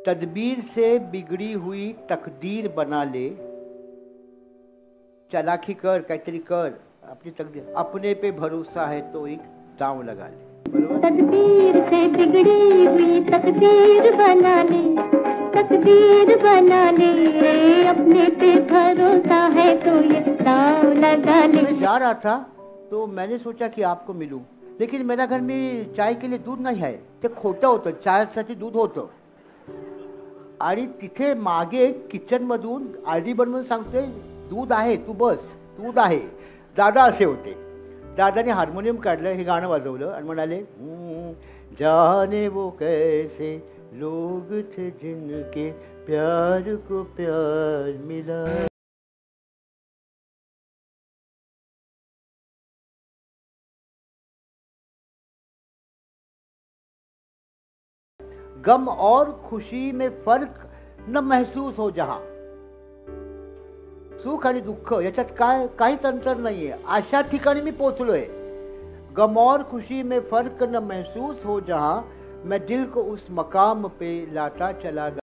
तदबीर से बिगड़ी हुई तकदीर बना ले, चालाकी कर, काहीतरी कर, अपनी तकदीर, अपने पे भरोसा है तो एक दांव लगा ले. तकदीर से बिगड़ी हुई तकदीर बना ले, तकदीर बना ले, अपने पे भरोसा है तो ये दांव लगा ले. मैं जा रहा था तो मैंने सोचा कि आपको मिलूं, लेकिन मेरा घर में चाय के लिए दूध नाही आहे. ते खोटं होतं, चायसाठी दूध होतं. आणि तिथे मागे किचन मधून आयडी बनवून सांगतोय दूध आहे, तू बस, दूध आहे. दादा असे होते. दादाने हार्मोनियम काढलं, हे गाणं वाजवलं आणि म्हणाले, जाने वो कैसे लोग थे जिनके प्यार को प्यार मिला. गम और खुशी में फर्क न महसूस हो जहां. सुख आणि दुःख याच्यात काहीच अंतर नाहीये, अशा ठिकाणी मी पोहोचलोय. गम और खुशी में फर्क न महसूस हो जहां, मैं दिल को उस मकाम पे लाता चला गया.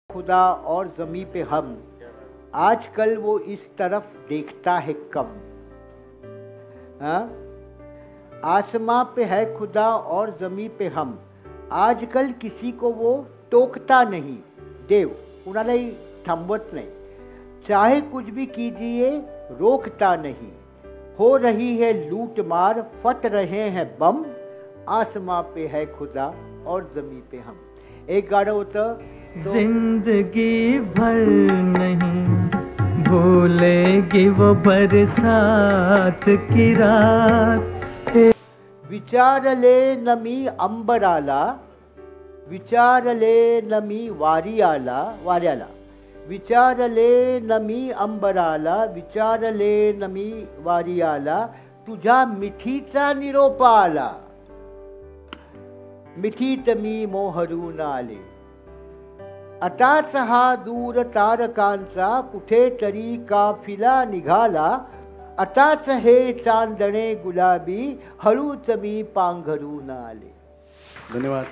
खुदा और ज़मी पे हम, आजकल वो इस तरफ देखता है कम. आसमां पे है खुदा और ज़मी पे हम, आजकल किसी को वो टोकता नहीं. देव कुणालाही थांबवत नाही. चाहे कुछ भी कीजिए रोकता नहीं. हो रही है लूट मार, फट रहे हैं बम, आसमां पे है खुदा और ज़मी पे हम. एक गाणं होतं, जिंदगी भर नहीं भूलेगी वो बरसात की रात. विचारले न मी अंबराला, विचारले न मी वाऱ्याला, विचारले न मी अंबराला, विचारले न मी वाऱ्याला, तुझ्या मिठीचा निरोप आला. मिठीत मी मोहरून आले. आताच हा दूर तारकांचा कुठेतरी काफिला निघाला. आताच हे चांदणे गुलाबी हळूच मी पांघरून आले. धन्यवाद.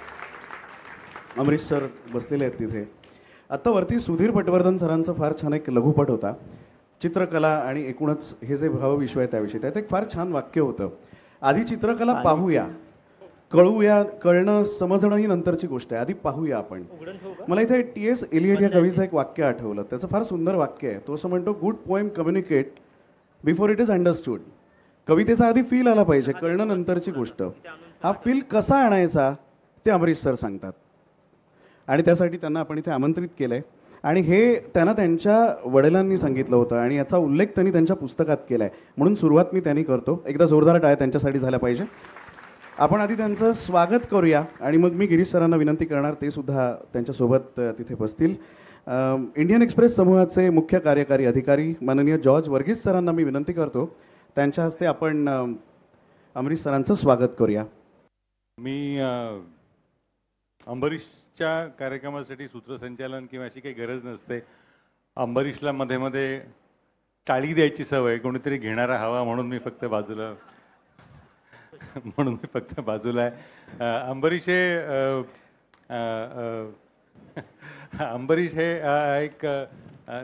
अमरीश सर बसलेले आहेत तिथे. आत्ता वरती सुधीर पटवर्धन सरांचा फार छान एक लघुपट होता, चित्रकला आणि एकूणच हे जे भावविश्व आहे त्याविषयी. त्यात एक फार छान वाक्य होतं, आधी चित्रकला पाहूया, कळूया, कळणं समजणं ही नंतरची गोष्ट आहे, आधी पाहूया आपण. मला इथे T.S. एलियट या कवीचं एक वाक्य आठवलं. त्याचं फार सुंदर वाक्य आहे. तो असं म्हणतो, good poem communicate before it is understood. कवितेचा आधी फील आला पाहिजे, कळणं नंतरची गोष्ट. हा फील कसा आणायचा ते अमरीश सर सांगतात आणि त्यासाठी त्यांना आपण इथे आमंत्रित केलं आहे. आणि हे त्यांना त्यांच्या वडिलांनी सांगितलं होतं आणि याचा उल्लेख त्यांनी त्यांच्या पुस्तकात केला आहे. म्हणून सुरुवात मी त्यांनी करतो. एकदा जोरदार टाळ्या त्यांच्यासाठी झाल्या पाहिजे. आपण आधी त्यांचं स्वागत करूया आणि मग मी गिरीश सरांना विनंती करणार, ते सुद्धा त्यांच्यासोबत तिथे बसतील. इंडियन एक्सप्रेस समूहाचे मुख्य कार्यकारी अधिकारी माननीय जॉर्ज वर्गीस सरांना मी विनंती करतो, त्यांच्या हस्ते आपण अमरीश सरांचं स्वागत करूया. मी अंबरीशच्या कार्यक्रमासाठी सूत्रसंचालन किंवा अशी काही गरज नसते. अंबरीशला मध्ये मध्ये टाळी द्यायची सवय, कोणीतरी घेणारा हवा, म्हणून मी फक्त बाजूला आहे. अंबरीश हे एक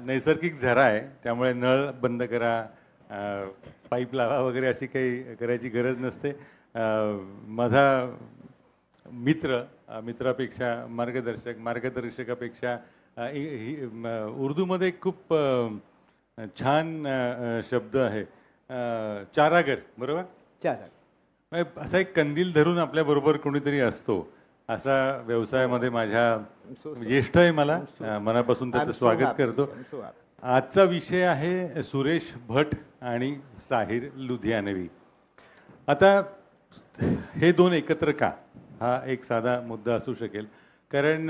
नैसर्गिक झरा आहे, त्यामुळे नळ बंद करा, पाईप लावा वगैरे अशी काही करायची गरज नसते. माझा मित्रापेक्षा मार्गदर्शकापेक्षा उर्दूमध्ये खूप छान शब्द आहे, चारागर, बरोबर? चारागर. असा एक कंदील धरून आपल्याबरोबर कोणीतरी असतो, असा व्यवसायामध्ये माझ्या ज्येष्ठ आहे. मला मनापासून त्याचं स्वागत करतो. आजचा विषय आहे सुरेश भट आणि साहिर लुधियानवी. आता हे दोन एकत्र का, हा एक साधा मुद्दा असू शकेल. कारण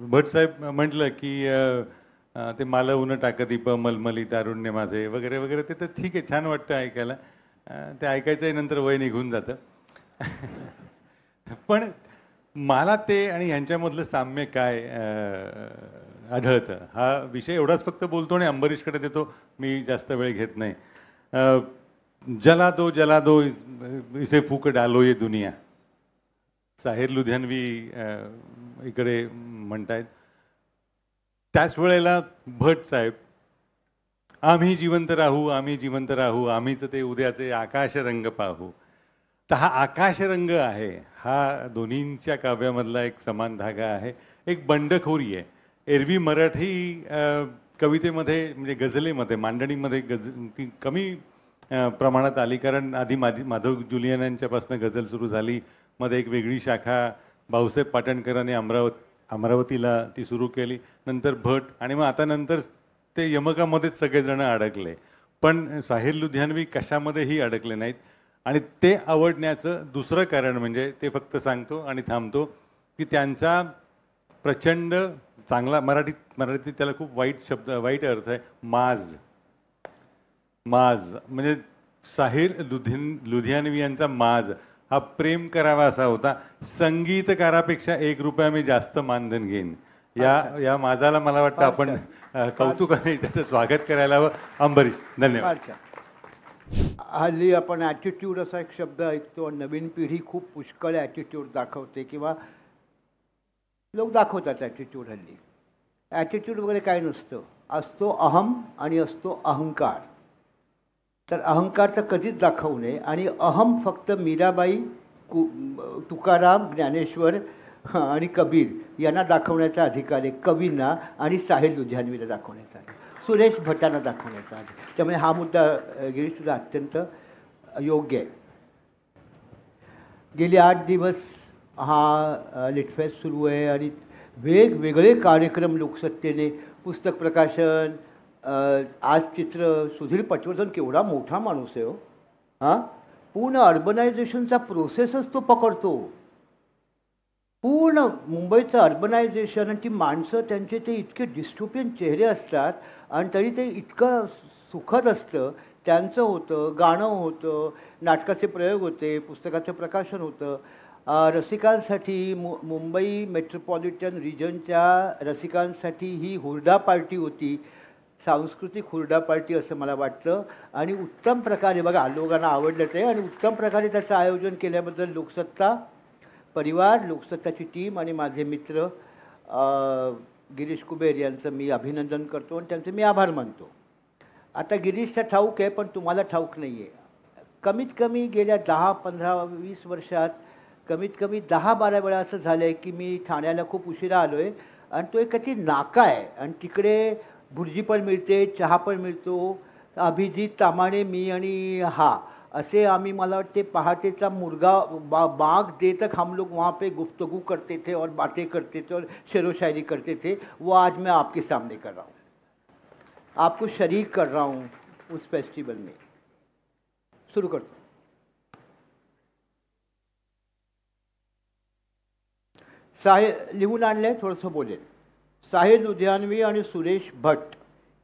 भट साहेब म्हटलं की ते माला ऊन टाक दीप मलमली तारुण्य माझे वगैरे वगैरे, ते तर ठीक आहे, छान वाटतं ऐकायला. ते ऐकायचंही नंतर वय निघून जातं. पण मला ते आणि ह्यांच्यामधलं साम्य काय आढळतं. हा विषय एवढाच फक्त बोलतो आणि अंबरीशकडे देतो, मी जास्त वेळ घेत नाही. जला दो इसे फूक डालो ये दुनिया, साहिर लुधियानवी इकडे म्हणतायत. त्याच वेळेला भट साहेब, आम्ही जिवंत राहू, आम्ही जिवंत राहू, आम्हीच ते उद्याचे आकाश रंग पाहू. तर हा आकाश रंग आहे, हा दोन्हींच्या काव्यामधला एक समान धागा आहे, एक बंडखोरी आहे. एरवी मराठी कवितेमध्ये म्हणजे गझलेमध्ये, मांडणीमध्ये ती कमी प्रमाणात आली, कारण आधी माधव जुलियन यांच्यापासून गझल सुरू झाली, मध्ये एक वेगळी शाखा भाऊसाहेब पाटणकरांनी अमरावतीला ती सुरू केली, नंतर भट, आणि मग आता नंतर ते यमकामध्येच सगळेजण अडकले. पण साहिर लुधियानवी कशामध्येही अडकले नाहीत. आणि ते आवडण्याचं दुसरं कारण म्हणजे, ते फक्त सांगतो आणि थांबतो, की त्यांचा प्रचंड चांगला मराठीत त्याला खूप वाईट अर्थ आहे, माज. म्हणजे साहिर लुधियानवी यांचा माज हा प्रेम करावा असा होता. संगीतकारापेक्षा 1 रुपया मी जास्त मानधन घेईन. या माझाला मला वाटतं आपण कौतुकाने त्याचं स्वागत करायला हवं. अंबरीश, धन्यवाद. हल्ली आपण ॲटिट्यूड असा एक शब्द ऐकतो. नवीन पिढी खूप पुष्कळ ॲटिट्यूड दाखवते किंवा लोक दाखवतात ॲटिट्यूड. हल्ली ॲटिट्यूड वगैरे काय नसतं, असतो अहम आणि असतो अहंकार. तर अहंकार तर कधीच दाखवू नये, आणि अहम फक्त मीराबाई, तुकाराम, ज्ञानेश्वर आणि कबीर यांना दाखवण्याचा अधिकार आहे, कवींना आणि साहिर लुधियानवीला दाखवण्याचा आहे, सुरेश भटांना दाखवण्याचा आहे. त्यामुळे हा मुद्दा गिरीशसुद्धा अत्यंत योग्य आहे. गेले 8 दिवस हा लिटफेस्ट सुरू आहे आणि वेगवेगळे कार्यक्रम लोकसत्तेने, पुस्तक प्रकाशन, आज चित्र, सुधीर पटवर्धन केवढा मोठा माणूस आहे हो, हां, पूर्ण अर्बनायझेशनचा प्रोसेसच तो पकडतो. पूर्ण मुंबईचं अर्बनायझेशन आणि ती माणसं, त्यांचे ते इतके डिस्टोपियन चेहरे असतात आणि तरी ते इतकं सुखद असतं. त्यांचं होतं, गाणं होतं, नाटकाचे प्रयोग होते, पुस्तकाचं प्रकाशन होतं. रसिकांसाठी, मुंबई मेट्रोपॉलिटन रिजनच्या रसिकांसाठी ही हुरडा पार्टी होती, सांस्कृतिक हुरडा पार्टी असं मला वाटतं. आणि उत्तम प्रकारे, बघा लोकांना आवडलं ते, आणि उत्तम प्रकारे त्याचं आयोजन केल्याबद्दल लोकसत्ता परिवार, लोकसत्ताची टीम आणि माझे मित्र गिरीश कुबेर यांचं मी अभिनंदन करतो आणि त्यांचे मी आभार मानतो. आता गिरीशचा ठाऊक आहे, पण तुम्हाला ठाऊक नाही आहे. कमीत कमी गेल्या 10, 15, 20 वर्षात कमीत कमी 10-12 वेळा असं झालं आहे की मी ठाण्याला खूप उशिरा आलो आहे आणि तो एक कधी नाका आहे आणि तिकडे भुर्जी पण मिळते, चहा पण मिळतो. अभिजित तामाणे, मी आणि असे आम्ही, मला वाटते पहाटेचा मुर्गा बाग दे तक हम लोग वहाँ पे गुफ्तगू करते थे और बातें करते थे और शेर व शायरी करते थे. वो आज मैं आपके सामने कर रहा हूँ, आपको शरीक कर रहा हूँ उस फेस्टिवल में. सुरू करतो. लिहून आणलं आहे, थोडंसं बोलेल. साहिर लुधियानवी आणि सुरेश भट,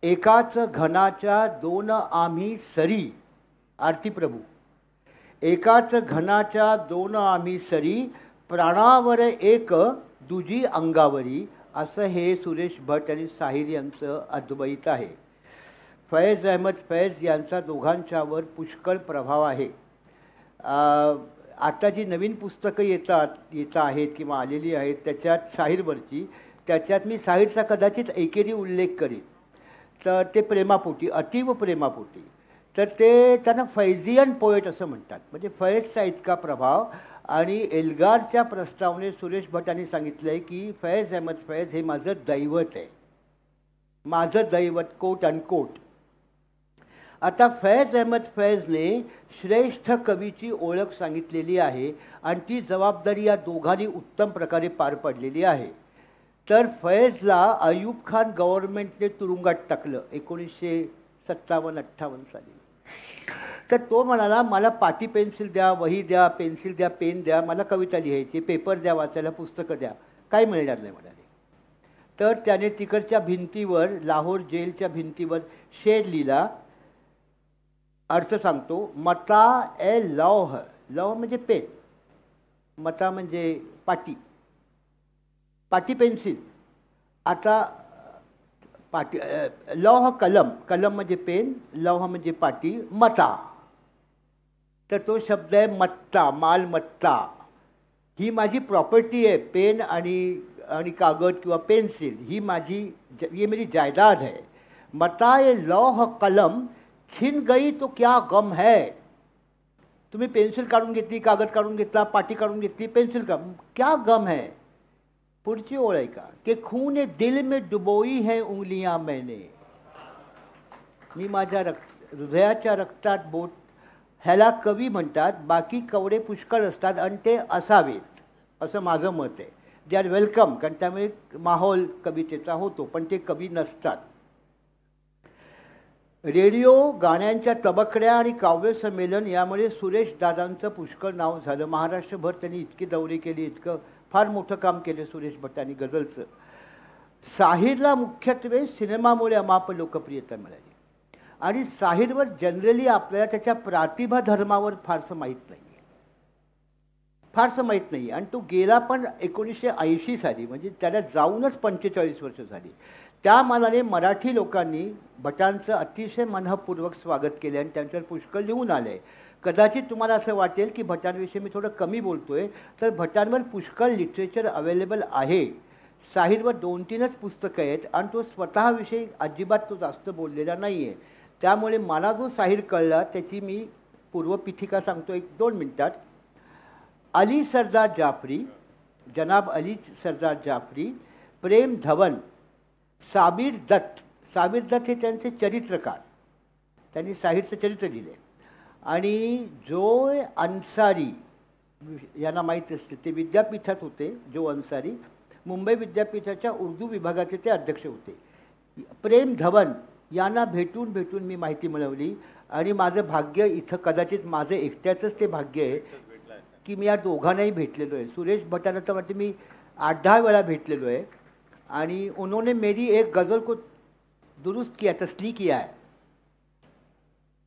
एकाच घनाच्या 2 आम्ही सरी. आरती प्रभू. एकाच घनाच्या 2 आम्ही सरी, प्राणावर एक दुजी अंगावरी. असं हे सुरेश भट आणि साहिर यांचं अद्वैत आहे. फैज अहमद फैज यांचा दोघांच्यावर पुष्कळ प्रभाव आहे. आता जी नवीन पुस्तकं येत आहेत किंवा आलेली आहेत त्याच्यात साहिरवरची, त्याच्यात मी साहिरचा कदाचित एकेरी उल्लेख करीन. तर ते प्रेमापोटी, अतीव प्रेमापोटी. तर ते त्यांना फैजियन पोएट असं म्हणतात. म्हणजे फैजचा इतका प्रभाव. आणि एल्गारच्या प्रस्तावने सुरेश भटांनी सांगितलं आहे की फैज अहमद फैज हे माझं दैवत आहे, माझं दैवत, कोट अनकोट. आता फैज अहमद फैजने श्रेष्ठ कवीची ओळख सांगितलेली आहे आणि ती जबाबदारी या दोघांनी उत्तम प्रकारे पार पाडलेली आहे. तर फैजला अयूब खान गव्हर्नमेंटने तुरुंगात टाकलं 1957-58 साली. तर तो म्हणाला, मला पाटी पेन्सिल द्या, वही द्या, पेन्सिल द्या, पेन द्या, मला कविता लिहायची, पेपर द्या वाचायला, पुस्तकं द्या, काही मिळणार नाही म्हणाले. तर त्याने तिकडच्या भिंतीवर, लाहोर जेलच्या भिंतीवर शेर लिहिला. अर्थ सांगतो. मता ए लौह, लौह म्हणजे पेन, मता म्हणजे पाटी, पाटी पेन्सिल. आता पाटी लौह कलम, कलम म्हणजे पेन, लौह म्हणजे पाटी, मता, तर तो शब्द आहे मत्ता, मालमत्ता. ही माझी प्रॉपर्टी आहे, पेन आणि कागद किंवा पेन्सिल ही मेरी जायदाद है. मता ये लौह कलम छिन गई तो क्या गम है. तुम्ही पेन्सिल काढून घेतली, कागद काढून घेतला, पाटी काढून घेतली, पेन्सिल क्या गम है. पुढची ओळ आहे का, के खून दिल में डुबोई है उंगलियां मैंने. मी माझ्या हृदयाच्या रक्तात बोट, ह्याला कवी म्हणतात. बाकी कवडे पुष्कळ असतात आणि ते असावेत असं माझं मत आहे. दे आर वेलकम, कारण त्यामुळे माहोल कवितेचा होतो, पण ते कवी नसतात. रेडिओ, गाण्यांच्या तबकड्या आणि काव्य संमेलन यामुळे सुरेश दादांचं पुष्कळ नाव झालं. महाराष्ट्रभर त्यांनी इतकी दौरे केली, इतकं फार मोठं काम केलं सुरेश भटांनी गझलचं. साहिरला मुख्यत्वे सिनेमामुळे अमाप लोकप्रियता मिळाली आणि साहिरवर जनरली आपल्याला त्याच्या प्रतिभा धर्मावर फारसं माहीत नाही. आणि तो गेला पण 1980 साली, म्हणजे त्याला जाऊनच 45 वर्ष झाली. त्या मानाने मराठी लोकांनी भटांचं अतिशय मनःपूर्वक स्वागत केले आणि त्यांच्यावर पुष्कळ लिहून आले. कदाचित तुम्हाला असं वाटेल की भटांविषयी मी थोडं कमी बोलतोय, तर भटांवर पुष्कळ लिटरेचर अवेलेबल आहे. साहिरवर 2-3च पुस्तकं आहेत आणि तो स्वतःविषयी अजिबात तो जास्त बोललेला नाही आहे. त्यामुळे मला जो साहिर कळला त्याची मी पूर्वपीठिका सांगतो 1-2 मिनिटात. अली सरदार जाफरी, जनाब अली सरदार जाफरी, प्रेम धवन, साबिर दत्त हे त्यांचे चरित्रकार, त्यांनी साहिरचं चरित्र लिहिले. आणि जोय अन्सारी यांना माहीत असते, ते विद्यापीठात होते. जो अन्सारी मुंबई विद्यापीठाच्या उर्दू विभागाचे ते अध्यक्ष होते. प्रेम धवन यांना भेटून मी माहिती मिळवली आणि माझं भाग्य इथं, कदाचित माझं एकट्याचंच ते भाग्य आहे की मी या दोघांनाही भेटलेलो आहे. सुरेश भटांना तर वाटते मी 8-10 वेळा भेटलेलो आहे आणि उन्होंने मेरी एक गज़ल को दुरुस्त किया, तस्लीह किया है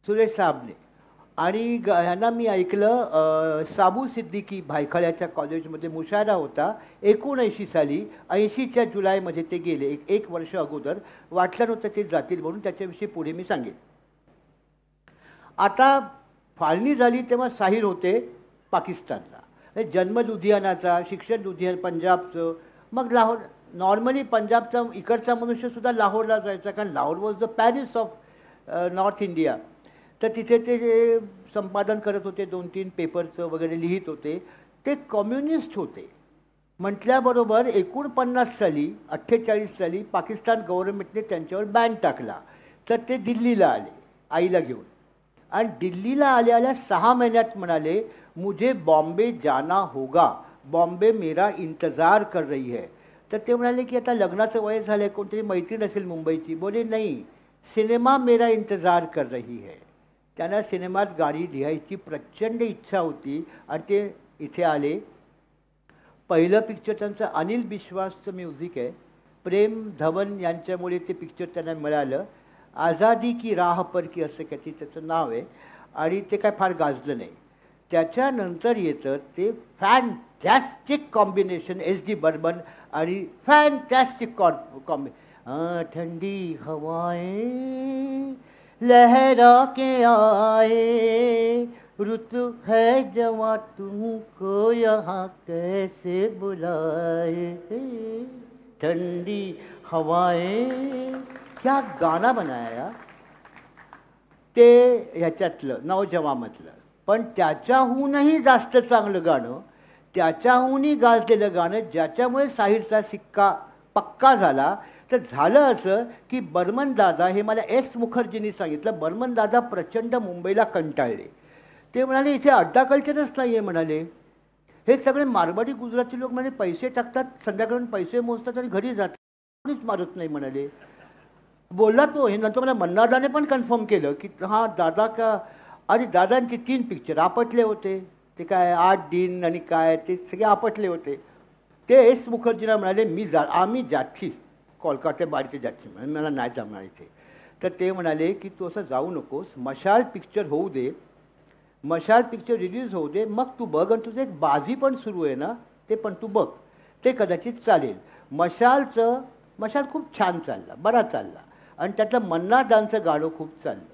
सुरेश साहबने. आणि ह्यांना मी ऐकलं, साबू सिद्दीकी भायखळ्याच्या कॉलेजमध्ये मुशायरा होता 79 साली. 80च्या जुलैमध्ये ते गेले, 1 वर्ष अगोदर. वाटलं नव्हतं ते जातील म्हणून, त्याच्याविषयी पुढे मी सांगेन. आता फाळणी झाली तेव्हा साहिर होते पाकिस्तानला. जन्म लुधियानाचा, शिक्षण लुधियाना पंजाबचं, मग लाहोर. नॉर्मली पंजाबचा इकडचा मनुष्यसुद्धा लाहोरला जायचा, कारण Lahore was the Paris of north India. तर तिथे ते संपादन करत होते, 2-3 पेपरचं वगैरे लिहित होते. ते कम्युनिस्ट होते म्हटल्याबरोबर 49 साली 48 साली पाकिस्तान गव्हर्नमेंटने त्यांच्यावर बॅन टाकला. तर ते दिल्लीला आले आईला घेऊन, आणि दिल्लीला आल्या 6 महिन्यात म्हणाले, मुझे बॉम्बे जाना होगा, बॉम्बे मेरा इंतज़ार कर रही है. तर ते म्हणाले की आता लग्नाचं वय झालं आहे, कोणतरी मैत्रीण असेल मुंबईची. बोले नाही, सिनेमा मेरा इंतज़ार कर रही है. त्यांना सिनेमात गाणी लिहायची प्रचंड इच्छा होती आणि ते इथे आले. पहिलं पिक्चर त्यांचं अनिल बिश्वासचं म्युझिक आहे. प्रेम धवन यांच्यामुळे ते पिक्चर त्यांना मिळालं. आझादी की राह पर की असं काही त्याचं नाव आहे, आणि ते काय फार गाजलं नाही. त्याच्यानंतर येतं ते फॅन्टॅस्टिक कॉम्बिनेशन एस.डी. बर्मन आणि फॅन्टॅस्टिक ठंडी हवाएं लहरा के आए, रुत है जवां तुमको यहाँ कैसे बुलाए, ठंडी हवाएं. क्या गाना बनाया ते ह्याच्यातलं नौजवामधलं. पण त्याच्याहूनही जास्त चांगलं गाणं, त्याच्याहूनही गाजलेलं गाणं, ज्याच्यामुळे साहिरचा सिक्का पक्का झाला. तर झालं असं की बर्मन दादा, हे मला एस मुखर्जींनी सांगितलं, बर्मन दादा प्रचंड मुंबईला कंटाळले. ते म्हणाले इथे अड्डा कल्चरच नाही आहे म्हणाले. हे सगळे मारवाडी गुजराती लोक म्हणे पैसे टाकतात, संध्याकाळून पैसे मोजतात आणि घरी जातात, कोणीच मारत नाही म्हणाले. बोलला तो. हे नंतर मला मन्नादाने पण कन्फर्म केलं की हां दादा का. आणि दादांचे 3 पिक्चर आपटले होते, ते काय 8 दिन आणि काय ते सगळे आपटले होते. ते एस मुखर्जीला म्हणाले आम्ही जाठी कोलकाता बाहेरचे जाठी, म्हणून मला नाही जमणार इथे. तर ते म्हणाले की तू असं जाऊ नकोस, मशाल पिक्चर होऊ दे, मशाल पिक्चर रिलीज होऊ दे, मग तू बघ. आणि तुझं एक बाजी पण सुरू आहे ना, ते पण तू बघ, ते कदाचित चालेल. मशालचं मशाल खूप छान चालला, बरा चालला आणि त्यातलं मन्ना दांचं गाणं खूप चाललं.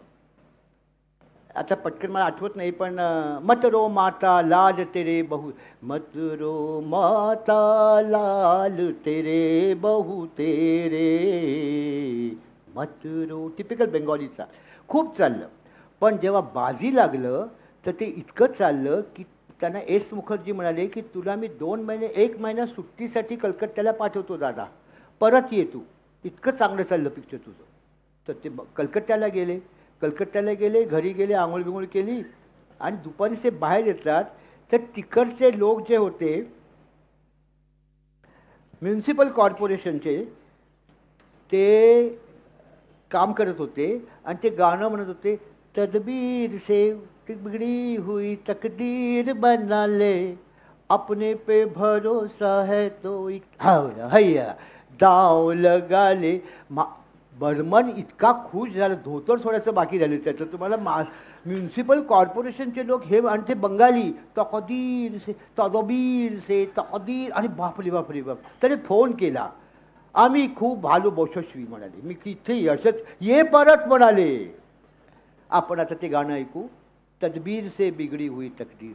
आता पटकन मला आठवत नाही पण मत रो माता लाल तेरे बहु, मत रो माता लाल तेरे बहु तेरे, मत रो, टिपिकल बेंगॉलीचा खूप चाललं. पण जेव्हा बाजी लागलं तर ते इतकं चाललं की त्यांना एस मुखर्जी म्हणाले की तुला मी 2 महिने 1 महिना सुट्टीसाठी कलकत्त्याला पाठवतो दादा, परत ये तू, इतकं चांगलं चाललं पिक्चर तुझं. तर ते कलकत्त्याला गेले, घरी गेले, आंघोळ बिंघोळ केली आणि दुपारी ते बाहेर येतात. तर तिकडचे लोक जे होते म्युन्सिपल कॉर्पोरेशनचे ते काम करत होते आणि ते गाणं म्हणत होते, तदबीर से बिगड़ी हुई तकदीर बना ले, अपने पे भरोसा है तो हैया दाव लगा ले. बर्मन इतका खुश झाला, धोतर सोडायचं बाकी झालं त्याचं. तुम्हाला म्युन्सिपल कॉर्पोरेशनचे लोक हे आणि ते बंगाली तकदीर से तदबीर से तकदीर, आणि बापरे बापरे बाप. त्याने फोन केला, आम्ही खूप भालो यशस्वी म्हणाले, मी किथे यशच ये परत म्हणाले. आपण आता ते गाणं ऐकू, तदबीर से बिगड़ी हुई तकदीर.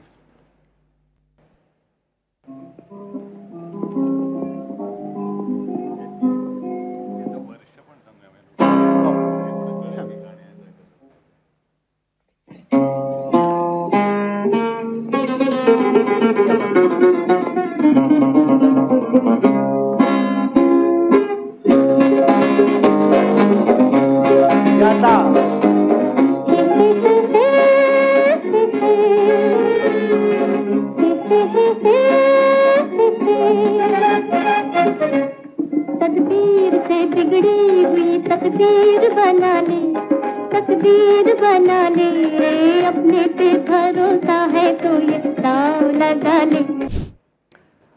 तकदीर से बिगड़ी हुई तकदीर बना ले, अपने पे भरोसा है तो ये दाव लगा ले.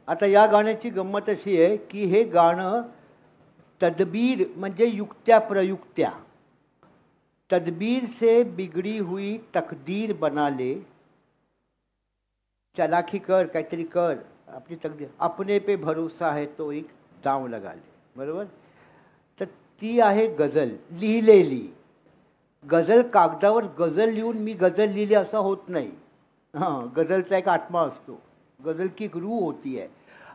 आता या गाण्याची गंमत अशी आहे की हे गाणं तदबीर म्हणजे युक्त्या प्रयुक्त्या, तदबीर से बिगड़ी हुई तकदीर बना ले, चालाकी कर, काहीतरी कर, आपली तकदीर, अपने पे भरोसा है तो एक दाव लगा ले. बरोबर. तर ती आहे गझल लिहिलेली. गझल कागदावर गझल लिहून मी गझल लिहिली असं होत नाही. हाँ, गज़ल एक आत्मा असतो, गज़ल की एक रूह होती है.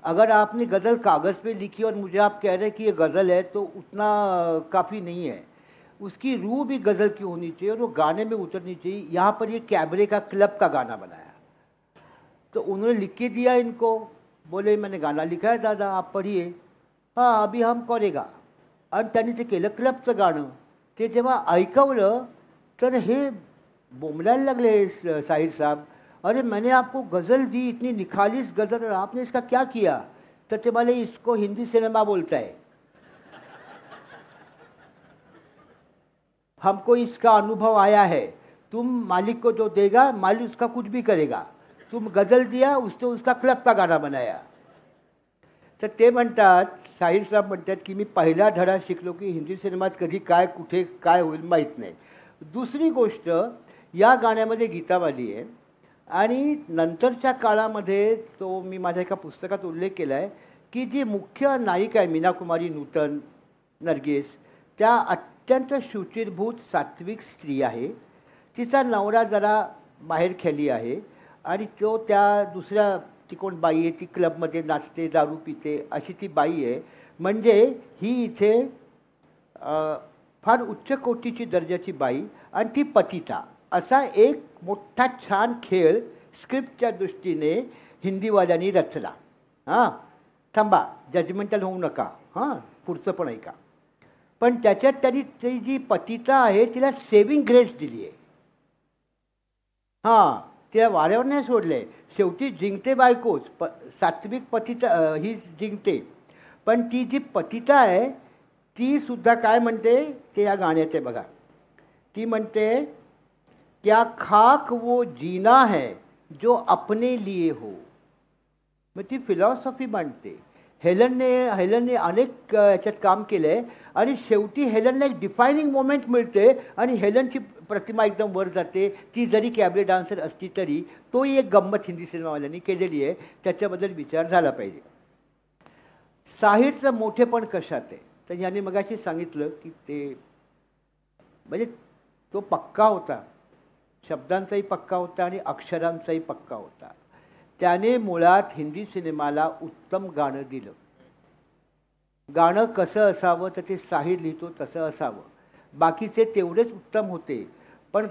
अगर आपने गज़ल कागज़ पे लिखी और मुझे आप कह रहे हैं कि ये गज़ल है तो उतना काफ़ी नहीं है. उसकी रूह भी गज़ल की होनी चाहिए और वो गाने में उतरनी चाहिए. यहाँ पर ये कैबरे का क्लब का गाना बनाया तो उन्होंने लिख के दिया इनको, बोले मैंने गाना लिखा है दादा आप पढ़िए. हाँ अभी हम करेगा. आणि त्यांनी ते केलं क्लबचं गाणं. ते जेव्हा ऐकवलं तर हे बोंबलायला लागले साहिर साहब, अरे मैंने आपको गज़ल दी, इतनी निखालिस गज़ल, और आपने इसका क्या किया. तो ते बोले इसको हिंदी सिनेमा बोलता है, हमको इसका अनुभव आया है. तुम मालिक को जो देगा मालिक उसका कुछ भी करेगा. तुम गज़ल दिया उसने उसका क्लब का गाना बनाया. तर ते म्हणतात, साहिर साहेब म्हणतात की मी पहिला धडा शिकलो की हिंदी सिनेमात कधी काय कुठे काय होईल माहीत नाही. दुसरी गोष्ट, या गाण्यामध्ये गीतावाली आहे आणि नंतरच्या काळामध्ये तो मी माझ्या एका पुस्तकात उल्लेख केला आहे की जी मुख्य नायिका आहे मीना कुमारी नूतन नरगेस, त्या अत्यंत शुचिरभूत सात्विक स्त्री आहे. तिचा नवरा जरा बाहेर खेळली आहे आणि तो त्या दुसऱ्या ती कोण बाई आहे ती क्लबमध्ये नाचते, दारू पिते, अशी ती बाई आहे. म्हणजे ही इथे फार उच्च कोटीची दर्जाची बाई आणि ती पतिता, असा एक मोठा छान खेळ स्क्रिप्टच्या दृष्टीने हिंदीवाल्यांनी रचला. हां थांबा, जजमेंटल होऊ नका, हां पुढचं पण ऐका. पण त्याच्यात त्यांनी ती जी पतिता आहे तिला सेविंग ग्रेस दिली आहे. हां तिला वाऱ्यावर नाही सोडले, शेवटी जिंकते बायकोच, सात्विक पतिता ही जिंकते. पण ती जी पतिता आहे ती सुद्धा काय म्हणते ते या गाण्यात आहे बघा. ती म्हणते क्या खाक वो जीना है जो अपने लिए हो. मग ती फिलॉसॉफी मांडते. हेलनने अनेक याच्यात काम केलं आहे आणि शेवटी हेलनला एक डिफायनिंग मोमेंट मिळते आणि हेलनची प्रतिमा एकदम वर जाते. ती जरी कॅबरे डान्सर असली तरी तोही एक गंमत हिंदी सिनेमावाल्यांनी केलेली आहे, त्याच्याबद्दल विचार झाला पाहिजे. साहिरचं मोठेपण कशात आहे तर यांनी मगाशी सांगितलं की ते म्हणजे तो पक्का होता, शब्दांचाही पक्का होता आणि अक्षरांचाही पक्का होता. त्याने मुळात हिंदी सिनेमाला उत्तम गाणं दिलं. गाणं कसं असावं तर ते साहिर लिहितो तसं असावं, बाकीचे तेवढेच उत्तम होते. पण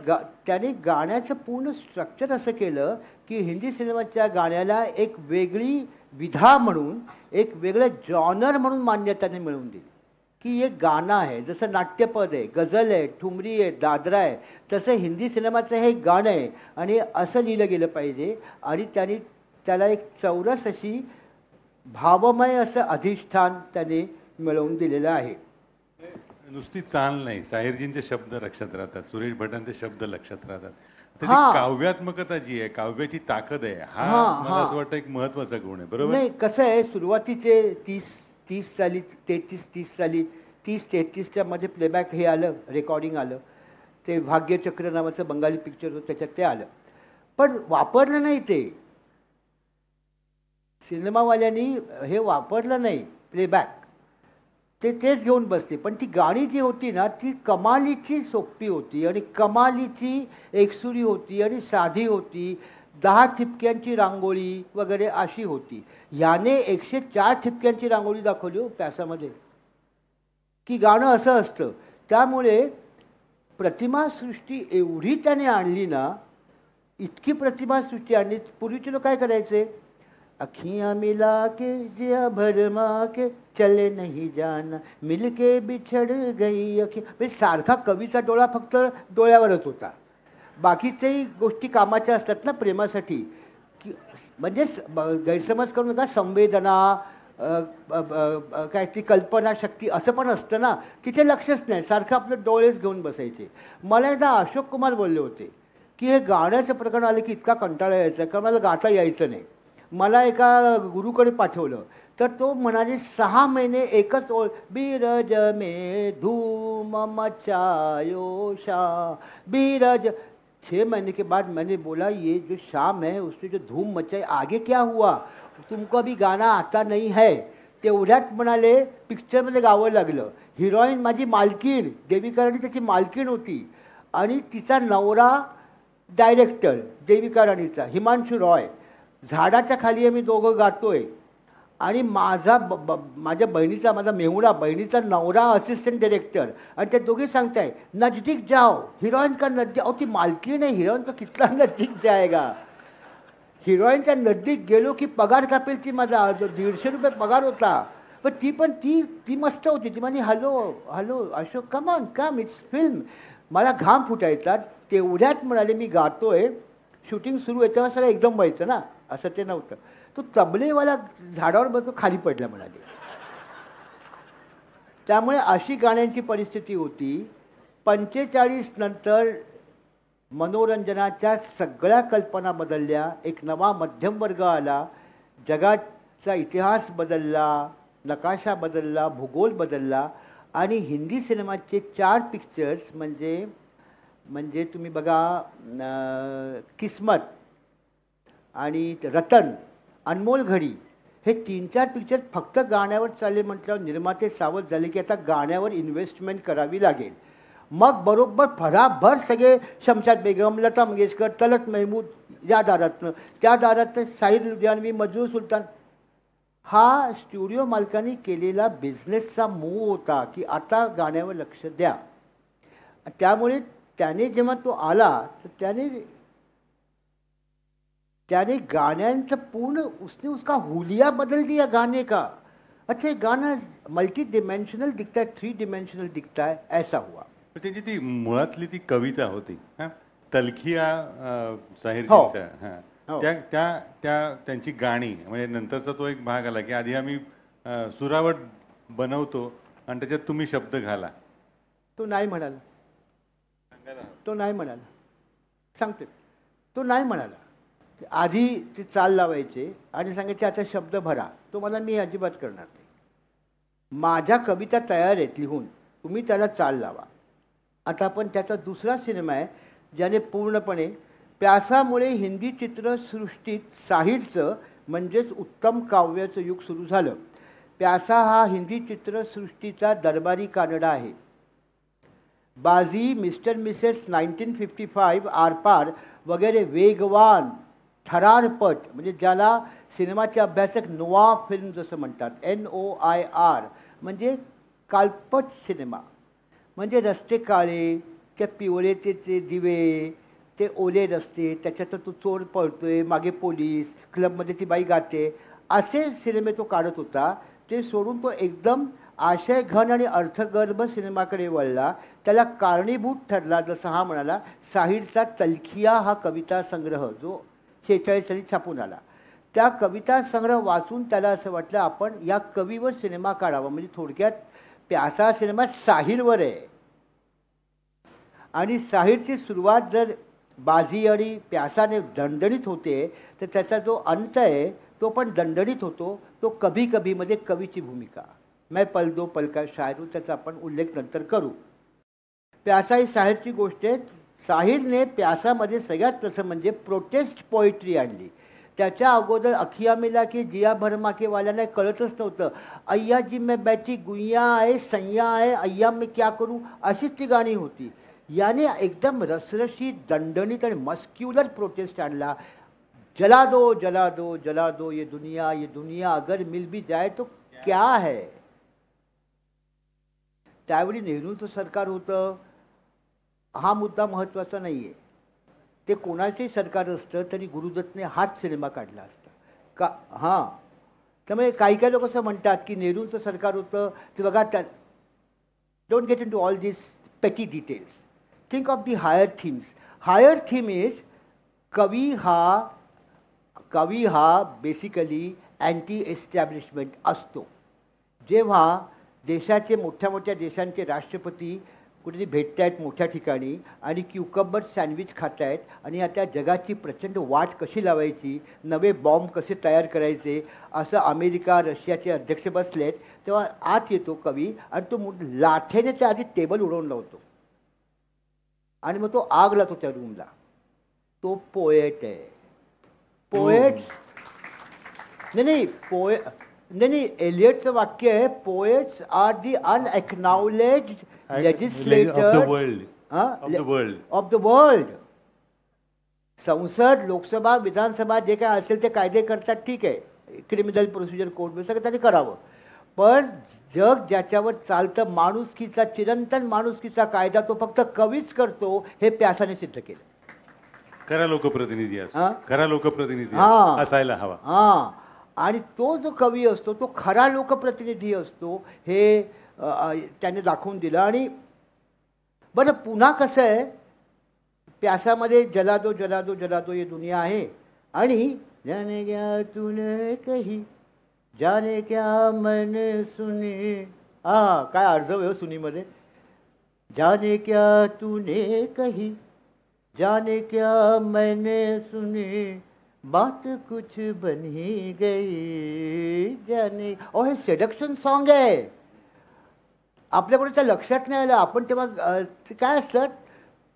त्याने गाण्याचं पूर्ण स्ट्रक्चर असं केलं की हिंदी सिनेमाच्या गाण्याला एक वेगळी विधा म्हणून, एक वेगळं जॉनर म्हणून मान्यताने मिळवून दिली की एक गाणं आहे. जसं नाट्यपद आहे, गझल आहे, ठुमरी आहे, दादरा आहे, तसं हिंदी सिनेमाचं हे गाणं आहे आणि असं लिहिलं गेलं पाहिजे. आणि त्याला एक चौरस अशी भावमय असं अधिष्ठान त्याने मिळवून दिलेलं आहे. नुसती चाल नाही, साहिरजींचे शब्द लक्षात राहतात, सुरेश भटांचे शब्द लक्षात राहतात. त्याची काव्यात्मकता जी आहे, काव्याची ताकद आहे, हा मला असं वाटतं एक महत्वाचा गुण आहे. बरोबर नाही, कसं आहे, सुरुवातीचे 30 साली 33 साली 30-33च्या मध्ये प्लेबॅक हे आलं, रेकॉर्डिंग आलं, ते भाग्यचक्र नावाचं बंगाली पिक्चर होतं त्याच्यात ते आलं, पण वापरलं नाही. ते सिनेमावाल्यांनी हे वापरलं नाही प्लेबॅक, तेच घेऊन बसते. पण ती गाणी जी होती ना ती कमालीची सोपी होती आणि कमालीची एकसुरी होती आणि साधी होती. 10 ठिपक्यांची रांगोळी वगैरे अशी होती. याने 104 ठिपक्यांची रांगोळी दाखवली हो प्यासामध्ये, की गाणं असं असतं. त्यामुळे प्रतिमासृष्टी एवढी त्याने आणली ना, इतकी प्रतिमासृष्टी आणली. पूर्वीचे लोक काय करायचे, अखियाँ मिला के जिया भरमा के चले नहीं जाना मिलके बिछड़ गई अखियाँ. म्हणजे सारखा कवीचा डोळा फक्त डोळ्यावरच होता, बाकीच्याही गोष्टी कामाच्या असतात ना प्रेमासाठी. की म्हणजे गैरसमज करू नका, संवेदना काय ती कल्पनाशक्ती असं पण असतं ना, तिथे लक्षच नाही, सारखं आपलं डोळेच घेऊन बसायचे. मला एकदा अशोक कुमार बोलले होते की हे गाण्याचं प्रकरण आलं की इतका कंटाळा यायचा, कारण मला गाता यायचं नाही. मला एका गुरुकडे पाठवलं तर तो म्हणाले 6 महिने एकच ओळ, बीरज में धूम मचायो शाह बीरज. 6 महीने के बाद मैंने बोला ये जो शाम है उसने जो धूम मचाई आगे क्या हुआ, तुमको अभी गाना आता नहीं है. तेवढ्यात म्हणाले पिक्चरमध्ये गावं लागलं. हिरोईन माझी मालकीण, देविका राणी त्याची मालकीण होती आणि तिचा नवरा डायरेक्टर देविका राणीचा हिमांशू रॉय. झाडाच्या खाली आम्ही दोघं गातोय आणि माझ्या बहिणीचा, माझा मेहुणा बहिणीचा नवरा असिस्टंट डायरेक्टर, आणि ते दोघे सांगताय नजदीक जाओ, हिरोईन का नजदीक. अहो ती मालकीण आहे, हिरोईन का कितना नजदीक जाएगा. हिरोईनच्या नजदीक गेलो की पगार कापेल ती. माझा 150 रुपये पगार होता, पण ती मस्त होती. ती म्हणे hello Ashok come on come it's film. मला घाम फुटायचा. तेवढ्यात म्हणाले मी गातोय, शूटिंग सुरू आहे तेव्हा सगळं एकदम व्हायचं ना, असं ते नव्हतं. तो तबलेवाला झाडावर बसतो खाली पडला म्हणाले. त्यामुळे अशी गाण्यांची परिस्थिती होती. 45 नंतर मनोरंजनाच्या सगळ्या कल्पना बदलल्या, एक नवा मध्यमवर्ग आला, जगाचा इतिहास बदलला, नकाशा बदलला, भूगोल बदलला आणि हिंदी सिनेमाचे 4 पिक्चर्स म्हणजे तुम्ही बघा किस्मत आणि रतन, अनमोल घडी, हे 3-4 पिक्चर फक्त गाण्यावर चालले म्हटल्यावर निर्माते सावध झाले की आता गाण्यावर इन्व्हेस्टमेंट करावी लागेल. मग बरोबर भराभर सगळे शमशाद बेगम, लता मंगेशकर, तलत महमूद या दारातनं, त्या दारातनं साहिर लुधियानवी, मजरूर सुलतान. हा स्टुडिओ मालकांनी केलेला बिझनेसचा मूव होता की आता गाण्यावर लक्ष द्या. त्यामुळे त्याने जेव्हा तो आला तर त्याने गाण्यांचं पूर्ण उसका हुलिया बदल दिया गाने का. अच्छा गाना मल्टी डिमेंशनल दिखता है, 3 डिमेंशनल दिखता है, ऐसा हुआ. त्यांची ती मुळातली ती कविता होती, तलखिया साहिरजींचा, त्यांची गाणी. म्हणजे नंतरचा तो एक भाग आला की आधी आम्ही सुरावट बनवतो आणि त्याच्यात तुम्ही शब्द घाला. तो नाही म्हणाला, सांगते, तो नाही म्हणाला. आधी ते चाल लावायचे आणि सांगायचे आता शब्द भरा. तो मला मी अजिबात करणार नाही, माझ्या कविता तयार आहेत लिहून, तुम्ही त्याला चाल लावा. आता आपण त्याचा दुसरा सिनेमा आहे ज्याने पूर्णपणे प्यासामुळे हिंदी चित्रसृष्टीत साहिरचं म्हणजेच उत्तम काव्याचं युग सुरू झालं. प्यासा हा हिंदी चित्रसृष्टीचा दरबारी कानडा आहे. बाजी, मिस्टर मिसेस 1955, आरपार वगैरे वेगवान थरारपट, म्हणजे ज्याला सिनेमाचे अभ्यासक नोआ फिल्म जसं म्हणतात, NOIR, म्हणजे काल्पट सिनेमा. म्हणजे रस्ते काळे, त्या पिवळे ते दिवे, ते ओले रस्ते, त्याच्यात तो चोर पळतोय, मागे पोलीस, क्लबमध्ये ती बाई गाते, असे सिनेमे तो काढत होता. ते सोडून तो एकदम आशयघन आणि अर्थगर्भ सिनेमाकडे वळला. त्याला कारणीभूत ठरला, जसं हा म्हणाला, साहिरचा तलखिया हा कविता संग्रह जो 46 साली छापून आला. त्या कविता संग्रह वाचून त्याला असं वाटलं आपण या कवीवर सिनेमा काढावा. म्हणजे थोडक्यात प्यासा सिनेमा साहिरवर आहे. आणि साहिरची सुरुवात जर बाजी आणि प्यासाने दणदणीत होते, तर त्याचा जो अंत आहे तो पण दणदणीत होतो. तो कभी कभीमध्ये कवीची भूमिका, मैं पल दो पल का शायर हूं, त्याचा आपण उल्लेख नंतर करू. प्यासा ही साहिरची गोष्ट आहे. साहिरने प्यासामध्ये सगळ्यात प्रथम म्हणजे प्रोटेस्ट पोएट्री आणली. त्याच्या अगोदर अखिया मिला की जिया भरमाकेवाल्याला कळतच नव्हतं. अय्या जी मैं बैठी गुइया आहे, सय्या आहे, अय्या मैं क्या करू, अशीच ती गाणी होती. याने एकदम रसरशीत, दणदणीत आणि मस्क्युलर प्रोटेस्ट आणला. जला दो जला दो जला दो ये दुनिया अगर मिल भी जाए तो क्या है. त्यावेळी नेहरूंचं सरकार होतं, हा मुद्दा महत्त्वाचा नाही आहे. ते कोणाचंही सरकार असतं तरी गुरुदत्तने हाच सिनेमा काढला असता का. हां, त्यामुळे काही काही लोक असं म्हणतात की नेहरूंचं सरकार होतं ते बघा. त्या don't get into all this petty details. Think of the higher themes. Higher theme is कवी हा बेसिकली अँटी एस्टॅब्लिशमेंट असतो. जेव्हा देशाचे मोठ्या देशांचे राष्ट्रपती कुठेतरी भेटत आहेत मोठ्या ठिकाणी आणि क्युकंबर सँडविच खात आहेत आणि आता जगाची प्रचंड वाट कशी लावायची, नवे बॉम्ब कसे तयार करायचे, असं अमेरिका रशियाचे अध्यक्ष बसलेत, तेव्हा आत येतो कवी आणि तो लाथेने त्या आधी टेबल उडवून लावतो आणि मग तो आग लावतो त्या रूमला. तो पोएट आहे. पोएट्स नाही, एलियटचं वाक्य आहे, poets are the unacknowledged legislator of the world. संसद, लोकसभा, विधानसभा जे काय असेल ते कायदे करतात, ठीक आहे, क्रिमिनल प्रोसिजर कोड सगळं त्यांनी करावं. पण जग ज्याच्यावर चालतं, माणुसकीचा, चिरंतन माणुसकीचा कायदा तो फक्त कवीच करतो, हे प्यासाने सिद्ध केलं. खरा लोकप्रतिनिधी असायला हवा. हां, आणि तो जो कवी असतो तो खरा लोकप्रतिनिधी असतो, हे त्याने दाखवून दिलं. आणि बरं, पुन्हा कसं आहे, प्यासामध्ये जला दो जला दो जला दो ये दुनिया आहे आणि जाने क्या तूने कही जाने क्या मैंने सुनी. काय अर्थ आहे सुनीमध्ये. जाने क्या तूने कही जाने क्या मैंने सुनी बात कुछ बनी गई जाने. हे सेडक्शन सॉन्ग आहे. आपल्याकडे त्या लक्षात नाही आलं. आपण तेव्हा काय असतं,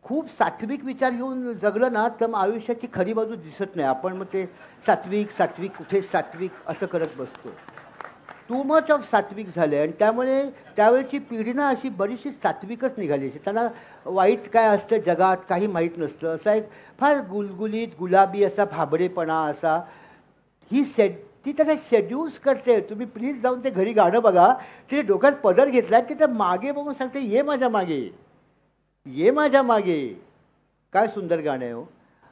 खूप सात्विक विचार घेऊन जगलं ना तर मग आयुष्याची खरी बाजू दिसत नाही. आपण मग ते सात्विक कुठे सात्विक असं करत बसतो. टू मच ऑफ सात्विक झालं आणि त्यामुळे त्यावेळची पिढी ना अशी बरीचशी सात्विकच निघाली. त्यांना वाईट काय असतं जगात काही माहीत नसतं. असा एक फार गुलगुलीत गुलाबी असा भाबडेपणा असा ती त्याला शेड्यूल्स करते. तुम्ही प्लीज जाऊन ते घरी गाणं बघा. तिने डोक्यात पदर घेतला, तिथे मागे बघून सांगते, ये माझ्या मागे, ये माझ्या मागे. काय सुंदर गाणं आहे हो.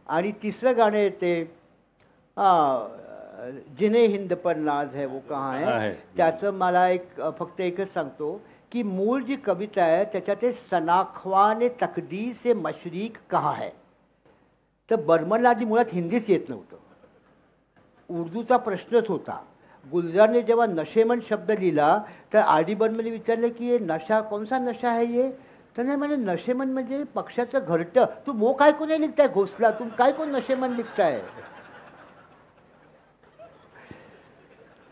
आणि तिसरं गाणं येते, जिने हिंद पर नाज है वो कहाँ है. त्याचं मला फक्त एकच सांगतो की मूळ जी कविता आहे त्याच्यात ते सनाख्वाने तकदीर से मशरिक कहाँ है. तर बर्मनला आधी मुळात हिंदीच येत नव्हतं, उर्दूचा प्रश्नच होता. गुलजारने जेव्हा नशेमन शब्द लिहिला तर आर डी बर्मनने विचारलं की ये नशा कौनसा नशा है ये. तर म्हणे नशेमन म्हणजे पक्षाचं घरटं. तू वो काय कोण लिखताय घोसला, तुम काय कोण नशेमन लिखताय.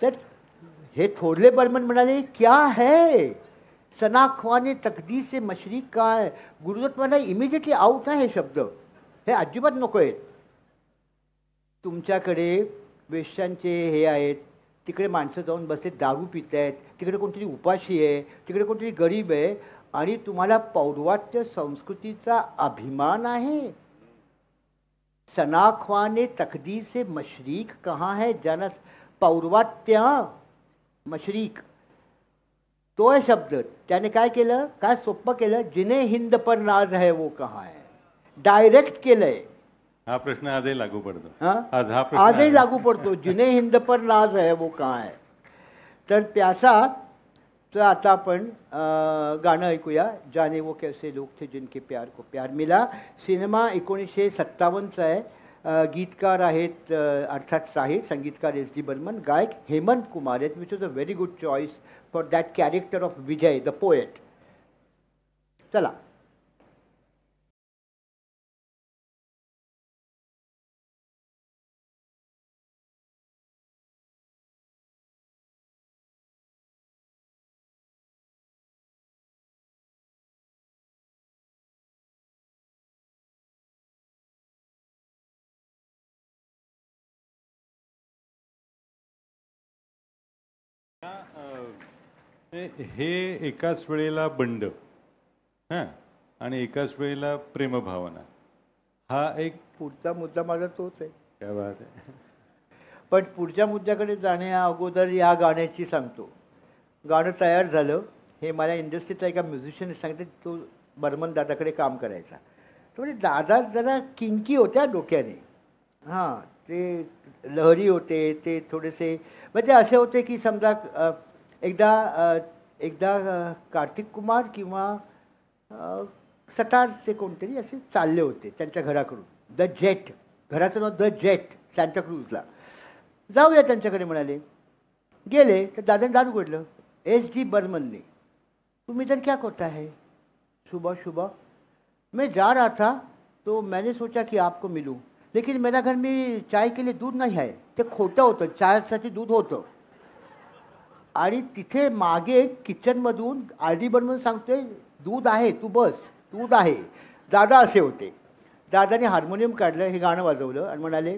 तर हे थोरले बर्मन म्हणाले क्या है सनाख्वाने तकदीर से मशरिक का है. गुरुदत्त म्हणाले इमिजिएटली आउट आहे हे शब्द, हे अजिबात नको आहेत. तुमच्याकडे वेश्यांचे हे आहेत, तिकडे माणसं जाऊन बसले दारू पित आहेत, तिकडे कोणतरी उपाशी आहे, तिकडे कोणतरी गरीब आहे, आणि तुम्हाला पौर्वात्य संस्कृतीचा अभिमान आहे. सनाख्वाने तकदीर से मशरीक कहाँ है जाना. पौर्वात्य मशरीक तो आहे शब्द. त्याने काय केलं, काय सोपं केलं, जिने हिंद पर नाज है वो कहाँ है, डायरेक्ट केलंय. हा प्रश्न आजही लागू पडतो. आज हा प्रश्न आजही लागू पडतो, जिने हिंद पर नाज है वो कहाँ है. तर प्यासा तर आता आपण गाणं ऐकूया, जाने वो कैसे लोग थे जिनके प्यार को प्यार मिला. सिनेमा 1957चा आहे. गीतकार आहेत अर्थात साहिर, संगीतकार SD बर्मन, गायक हेमंत कुमार आहेत, which was a very good choice for that character of Vijay the poet. चला. हे एकाच वेळेला बंड हां आणि एकाच वेळेला प्रेमभावना, हा एक पुढचा मुद्दा माझा तोच आहे. काय बात आहे. पण पुढच्या मुद्द्याकडे जाण्या अगोदर या गाण्याची सांगतो. गाणं तयार झालं, हे मला इंडस्ट्रीतला एका म्युझिशियन सांगते, तो बर्मन दादाकडे काम करायचा. तो म्हणजे दादा जरा किंकी होत्या डोक्याने. हां, ते लहरी होते, ते थोडेसे म्हणजे असे होते की समजा एकदा कार्तिक कुमार किंवा सतारचे कोणतरी असे चालले होते त्यांच्या घराकडून. द जेट, घराचं नाव द जेट, सांताक्रूजला. जाऊया त्यांच्याकडे म्हणाले. गेले तर दादाने दार उघडलं. SD बर्मनने, तुम इधर क्या करता है. सुबह सुबह मैं जा रहा था तो मैंने सोचा कि आपको मिलूं, लेकिन मेरा घर में चाय के लिए दूध नहीं है. ते खोटं होतं, चायसाठी दूध होतं. आणि तिथे मागे किचनमधून RD बर्मन सांगतोय दूध आहे, तू बस, दूध आहे. दादा असे होते. दादाने हार्मोनियम काढलं, हे गाणं वाजवलं आणि म्हणाले,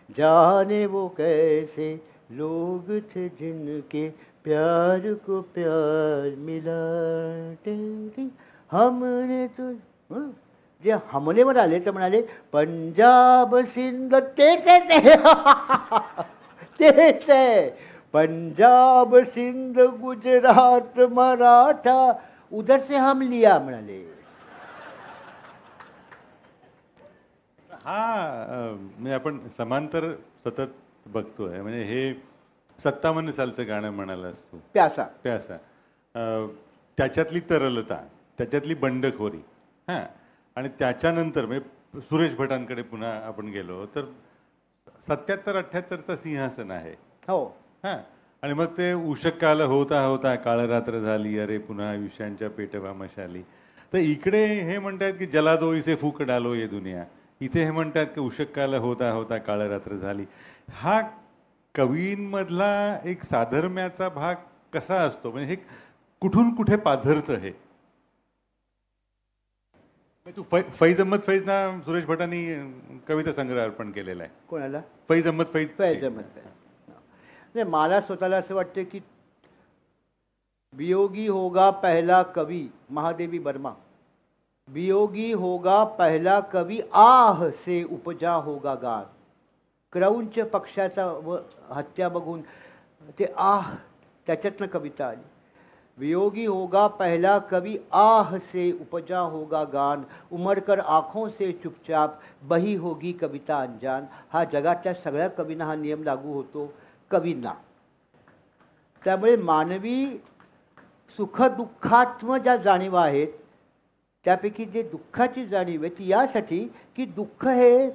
जाने वो कैसे लोग थे जिनके प्यार को प्यार मिला, हमने तो जे हमनेवर आले तर म्हणाले पंजाब सिंध, तेच आहे तेच आहे. पंजाब सिंध गुजरात मराठा उधर से हम लिया म्हणाले. हा म्हणजे आपण समांतर सतत बघतोय. म्हणजे हे 57 सालचं गाणं म्हणालास तू, प्यासा. प्यासा. त्याच्यातली तरलता, त्याच्यातली बंडखोरी, हां, आणि त्याच्यानंतर म्हणजे सुरेश भटांकडे पुन्हा आपण गेलो तर 77-78चा सिंहासन आहे. हो. हां, आणि मग ते उषकाल होता होता काळ रात्र झाली, अरे पुन्हा आयुष्यांच्या पेटवा मशाली. तर इकडे हे म्हणतात की जला दो इसे फूक डालो ये दुनिया, इथे हे म्हणतात की उषकाल होता होता काळ रात्र झाली. हा कवींमधला एक साधर्म्याचा भाग कसा असतो, म्हणजे हे कुठून कुठे पाझरतं हे. तू फैज अहमद फैजना सुरेश भटांनी कविता संग्रह अर्पण केलेला आहे. कोणाला? फैज अहमद फैज. फैज अहमद फैज. नाही, मला स्वतःला असं वाटतं की वियोगी होगा पहला कवी, महादेवी वर्मा. वियोगी होगा पहला कवी, आह से उपजा होगा गान. क्रौंच पक्षाचा व हत्या बघून ते आह, त्याच्यातनं कविता आली. वियोगी होगा पहला कवि, आह से उपजा होगा गान. उमड़कर आँखों से चुपचाप बही होगी कविता अनजान. हा जगातल्या सगळ्या कवींना हा नियम लागू होतो, कवींना. त्यामुळे मानवी सुखदुःखात्म ज्या जाणीवा आहेत त्यापैकी जे दुःखाची जाणीव आहे ती यासाठी की दुःख हे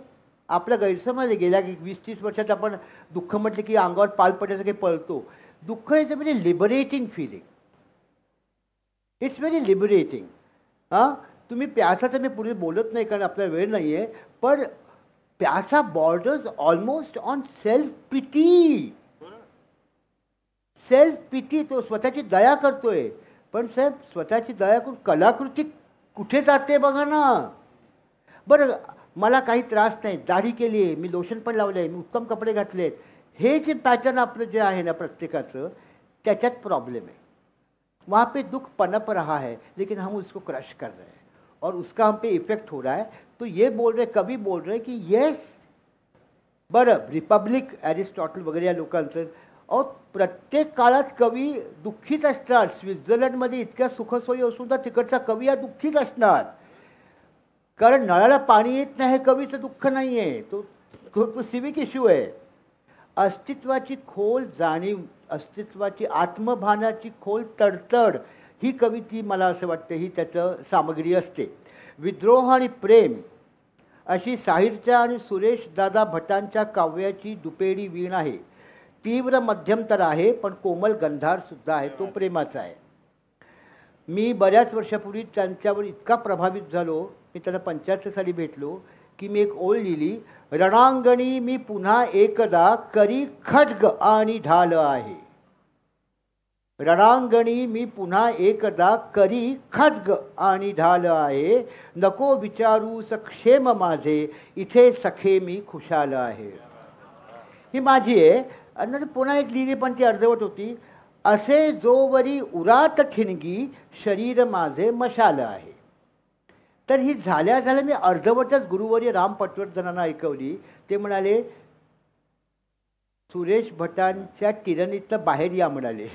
आपलं गैरसमज आहे. गेल्या 20-30 वर्षात आपण दुःख म्हटलं की अंगावर पाल पडण्यासारखे पळतो. दुःख is a very liberating feeling. It's very liberating. हां, तुम्ही प्यासाचं मी पुढे बोलत नाही कारण आपला वेळ नाही आहे, पण Pyaasa borders almost on self pity. Self pity, तो स्वतःची दया करतोय, पण साहेब स्वतःची दया करून कलाकृती कुठे जाते बघा ना. बरं, मला काही त्रास नाही, दाढी केली आहे, मी लोशन पण लावलं आहे, मी उत्तम कपडे घातले आहेत, हे जे पॅटर्न आपलं जे आहे ना प्रत्येकाचं, त्याच्यात प्रॉब्लम है। वहाँ पे दुख पनप रहा है लेकिन हम उसको क्रश कर रहे हैं और उसका हम पे इफेक्ट हो रहा है। तो ये बोल रहे, कवि बोल रहे कि येस, बरं रिपब्लिक ॲरिस्टॉटल वगैरे या लोकांचं, और प्रत्येक काळात कवी दुःखीच असणार। स्वित्झर्लंडमध्ये इतक्या सुखसोयी असून तर तिकडचा कवी हा दुःखीच असणार, कारण नळाला पाणी येत नाही हे कवीचं दुःख नाही आहे, तो सिविक इश्यू आहे। अस्तित्वाची खोल जाणीव, अस्तित्वाची आत्मभानाची खोल तडतड, ही कविती मला असं वाटतं ही त्याचं सामग्री असते। विद्रोह आणि प्रेम अशी साहिरच्या आणि सुरेश दादा भटांच्या काव्याची दुपेरी वीण आहे। तीव्र मध्यमतर आहे पण कोमल गंधार सुद्धा आहे, तो प्रेमाचा आहे। मी बऱ्याच वर्षापूर्वी त्यांच्यावर इतका प्रभावित झालो, मी त्यांना 75 साली भेटलो की मी एक ओळ लिहिली, रणांगणी मी पुन्हा एकदा करी खड्ग आणि ढाल आहे। रणांगणी मी पुन्हा एकदा करी खड्ग आणि ढाल आहे, नको विचारू सक्षेम माझे, इथे सखे मी खुशाल आहे। ही माझी आहे। आणि पुन्हा एक लिहिली पण ती अर्धवट होती, असे जोवरी उरात ठिणगी, शरीर माझे मशाल आहे। तर ही झाल्या मी अर्धवटच गुरुवर्य राम पटवर्धनांना ऐकवली। ते म्हणाले सुरेश भटांच्या टिरणीतनं बाहेर या म्हणाले।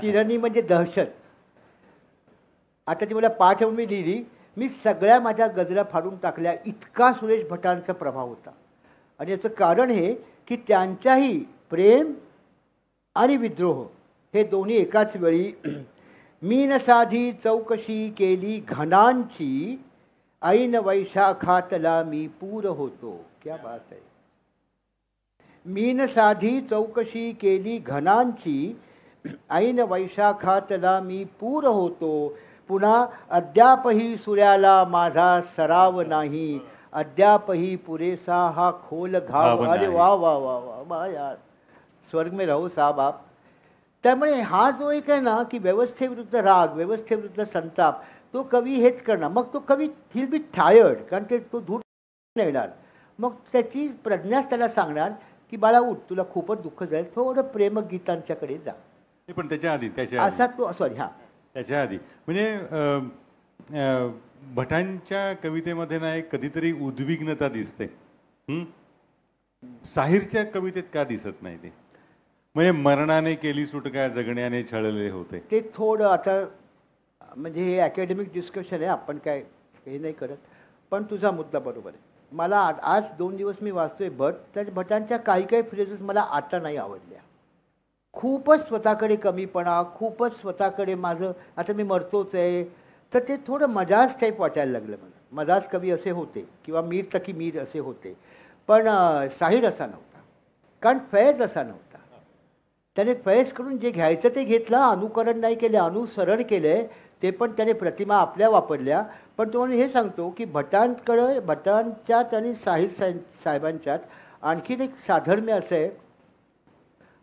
टिरणी म्हणजे दहशत। आता ती मला पाठ म्हणून मी लिहिली, मी सगळ्या माझ्या गजला फाडून टाकल्या, इतका सुरेश भटांचा प्रभाव होता। आणि याचं कारण हे की त्यांच्याही प्रेम आणि विद्रोह हे दोन्ही एकाच वेळी, मीन साधी चौकशी केली घनांची, ऐन वैशाखातला मी पूर होतो। क्या बात है। मीन साधी चौकशी केली घनांची, ऐन वैशाखातला मी पूर होतो, पुन्हा अद्यापही सूर्याला माझा सराव नाही, अद्यापही पुरेसा हा खोल घाव। अरे वा वा वा वा वा यार, स्वर्ग में रहो साहब आप। त्यामुळे हा जो एक आहे ना की व्यवस्थेविरुद्ध राग, व्यवस्थेविरुद्ध संताप, तो कवी हेच करणार। मग तो कवी हिल बी टायर्ड, कारण ते तो धूट नाही येणार। मग त्याची प्रज्ञाच त्याला सांगणार की बाळा उठ, तुला खूपच दुःख जाईल, थोडं प्रेमगीतांच्याकडे जा। पण त्याच्या आधी असा तो, सॉरी हां, त्याच्या आधी म्हणजे भटांच्या कवितेमध्ये ना एक कधीतरी उद्विग्नता दिसते, साहिरच्या कवितेत का दिसत नाही ते? म्हणजे मरणाने केली सुटका, जगण्याने छळले होते, ते थोडं आता म्हणजे हे अकॅडमिक डिस्कशन आहे, आपण काय हे नाही करत, पण तुझा मुद्दा बरोबर आहे। मला आज 2 दिवस मी वाचतोय भट, त्या भटांच्या काही फ्रेजेस मला आता नाही आवडल्या। खूपच स्वतःकडे कमीपणा, खूपच स्वतःकडे माझं आता मी मरतोच आहे, तर ते थोडं मजाज टाईप वाटायला लागलं मला। मजाज कवी असे होते किंवा मीर तकी मीर असे होते, पण साहिर असा नव्हता, कारण फैज असा नव्हता। त्याने फैजकडून जे घ्यायचं ते घेतलं, अनुकरण नाही केलं, अनुसरण केलं, ते पण त्याने प्रतिमा आपल्या वापरल्या। पण तो हे सांगतो की भटांच्यात आणि साहिर साहेबांच्यात आणखीन एक साधर्म्य असं आहे,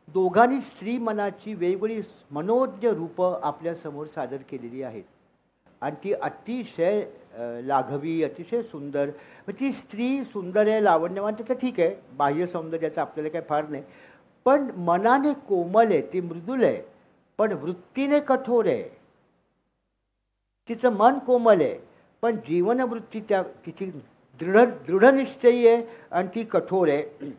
दोघांनी स्त्री मनाची वेगवेगळी मनोज्ञ रूपं आपल्यासमोर सादर केलेली आहेत आणि ती अतिशय लाघवी, अतिशय सुंदर। ती स्त्री सुंदर आहे, लावण्यवान, तर ठीक आहे, बाह्य सौंदर्याचं आपल्याला काही फार नाही, पण मनाने कोमल आहे, ती मृदुल आहे, पण वृत्तीने कठोर आहे। तिचं मन कोमल आहे पण जीवनवृत्ती तिची दृढनिश्चयी आहे आणि ती कठोर आहे।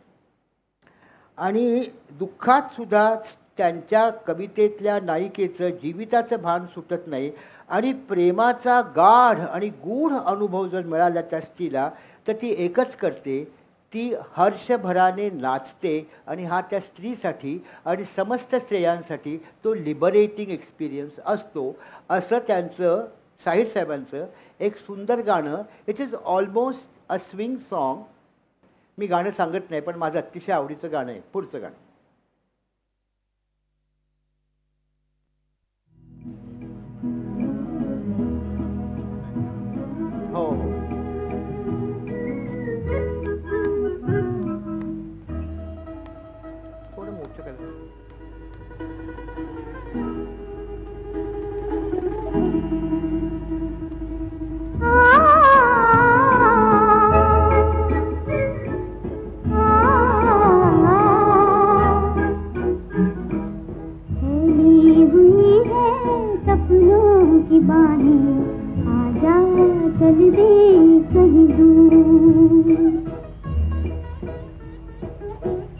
आणि दुःखात सुद्धा त्यांच्या कवितेतल्या नायिकेचं जीविताचं भान सुटत नाही आणि प्रेमाचा गाढ आणि गूढ अनुभव जर मिळाला त्या स्त्रीला तर ती एकच करते, ती हर्षभराने नाचते आणि हा त्या स्त्रीसाठी आणि समस्त स्त्रियांसाठी तो लिबरेटिंग एक्सपिरियन्स असतो। असं त्यांचं साहिर साहेबांचं एक सुंदर गाणं, it is almost a swing song. मी गाणं सांगत नाही पण माझं अतिशय आवडीचं गाणं आहे, पुढचं गाणं। हो हो, थोडं मोठं करायचं। आ चल दे कहीं दूर,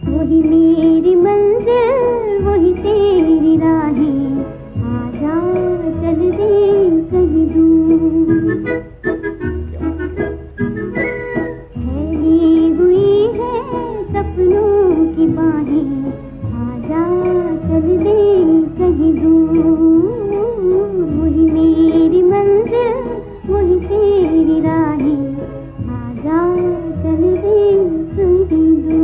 वही मेरी मंजिल वही तेरी राहें, आजा चल दे कहीं दूर। फैली हुई है सपनों की बाहें, आजा चल दे कहीं दूर, वही मेरी मंजिल वही तेरी राहें, आजा चल दे कहीं दूर।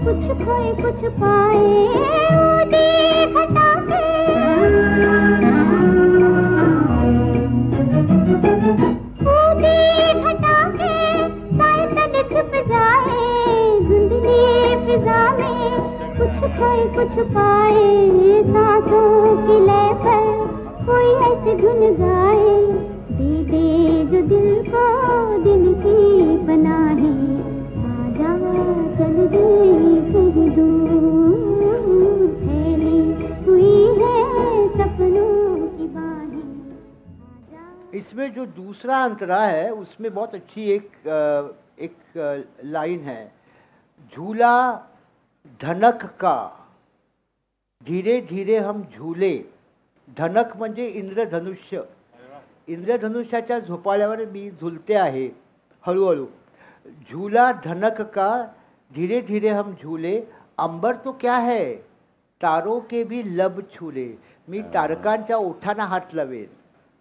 कुछ खोए कुछ पाए उड़े घटाके, उड़े घटाके साए तले छुप जाए धुंधली फिजा में, कुछ खोए कुछ पाए सांसों की लय पर कोई ऐसी धुन गाए, दे दे जो दिल को दिल की पनाहे, आजा चल दे कहीं दूर, फैली हुई है सपनों की बाहें, आजा। इसमें जो दूसरा अंतरा है उसमें बहुत अच्छी एक लाइन है, झूला धनक का धीरे धीरे हम झूले, धनक म्हणजे इंद्रधनुष्य, इंद्रधनुष्याच्या झोपाळ्यावर मी झुलते आहे हळूहळू, झूला धनक का धीरे धीरे हम झूले, अंबर तो क्या है तारों के भी लब छूले, मी तारकांच्या ओठांना हात लावेन,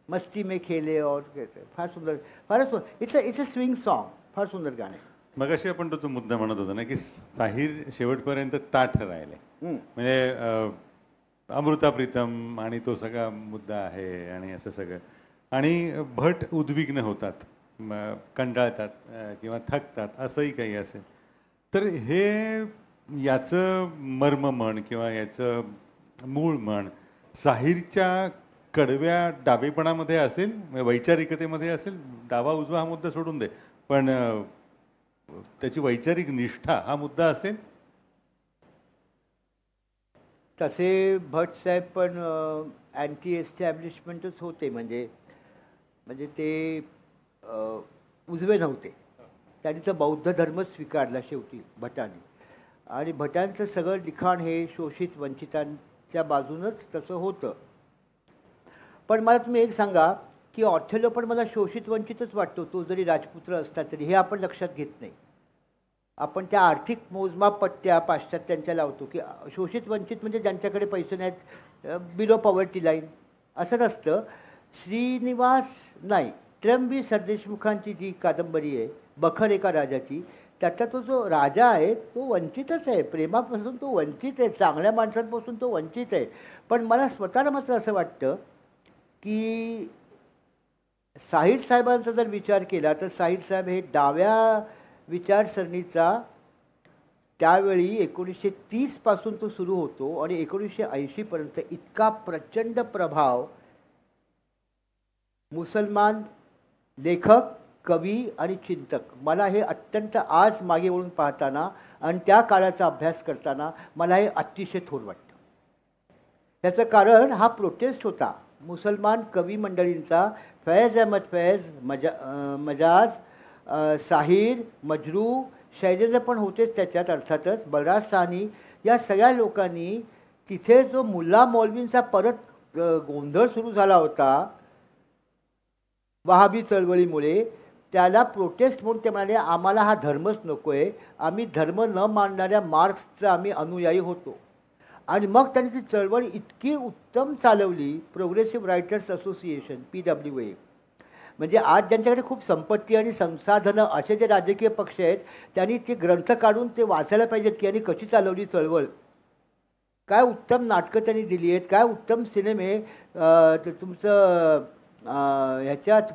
मस्ती में खेले और कहते फार सुंदर, फारच सुंदर, इट्स अ स्विंग सॉन्ग, फार सुंदर गाणे. मग अशी आपण तो मुद्दा म्हणत होता ना की साहिर शेवटपर्यंत ताठ राहिले, म्हणजे अमृता प्रीतम आणि तो सगळा मुद्दा आहे आणि असं सगळं, आणि भट उद्विग्न होतात, कंटाळतात किंवा थकतात असंही काही असेल, तर हे याचं मर्म म्हण किंवा याचं मूळ म्हण साहिरच्या कडव्या डावेपणामध्ये असेल, वैचारिकतेमध्ये असेल, डावा उजवा हा मुद्दा सोडून दे, पण त्याची वैचारिक निष्ठा हा मुद्दा असेल. तसे भट साहेब पण अँटी एस्टॅब्लिशमेंटच होते, म्हणजे ते उजवे नव्हते, त्यांनी तर बौद्ध धर्म स्वीकारला शेवटी भटांनी, आणि भटांचं सगळं लिखाण हे शोषित वंचितांच्या बाजूनच तसं होतं. पण मला तुम्ही एक सांगा की ऑथेलो पण मला शोषित वंचितच वाटतो, तो जरी राजपुत्र असता तरी, हे आपण लक्षात घेत नाही. आपण त्या आर्थिक मोजमाप पट्ट्या पाश्चात्यांच्या लावतो की शोषित वंचित म्हणजे ज्यांच्याकडे पैसे नाहीत, बिलो पॉवर्टी लाईन, असं नसतं. श्रीनिवास नाही, त्र्यंबी सरदेशमुखांची जी कादंबरी आहे बखर एका राजाची, त्याचा तो जो राजा आहे तो वंचितच आहे, प्रेमापासून तो वंचित आहे, चांगल्या माणसांपासून तो वंचित आहे. पण मला स्वतःला मात्र असं वाटतं की साहिर साहेबांचा जर विचार केला तर साहिर साहेब हे डाव्या विचारसरणीचा त्यावेळी 1930 पासून तो सुरू होतो आणि 1980 पर्यंत इतका प्रचंड प्रभाव मुसलमान लेखक, कवी आणि चिंतक, मला हे अत्यंत आज मागे वळून पाहताना आणि त्या काळाचा अभ्यास करताना मला हे अतिशय थोर वाटतं. त्याचं कारण हा प्रोटेस्ट होता मुसलमान कवी मंडळींचा. फैज अहमद फैज, मजाज, साहिर, मजरू, शैलेंद्र पण होतेच त्याच्यात अर्थातच, बलराज साहनी, या सगळ्या लोकांनी तिथे जो मुल्ला मौलवींचा परत गोंधळ सुरू झाला होता वहाबी चळवळीमुळे, त्याला प्रोटेस्ट म्हणून ते म्हणाले आम्हाला हा धर्मच नको आहे, आम्ही धर्म न मानणाऱ्या मार्क्सचा आम्ही अनुयायी होतो. आणि मग त्यांनी ती चळवळ इतकी उत्तम चालवली, प्रोग्रेसिव्ह रायटर्स असोसिएशन PWA, म्हणजे आज ज्यांच्याकडे खूप संपत्ती आणि संसाधनं असे जे राजकीय पक्ष आहेत त्यांनी ते ग्रंथ काढून ते वाचायला पाहिजेत की यांनी कशी चालवली चळवळ, काय उत्तम नाटकं त्यांनी दिली आहेत, काय उत्तम सिनेमे. तुमचं ह्याच्यात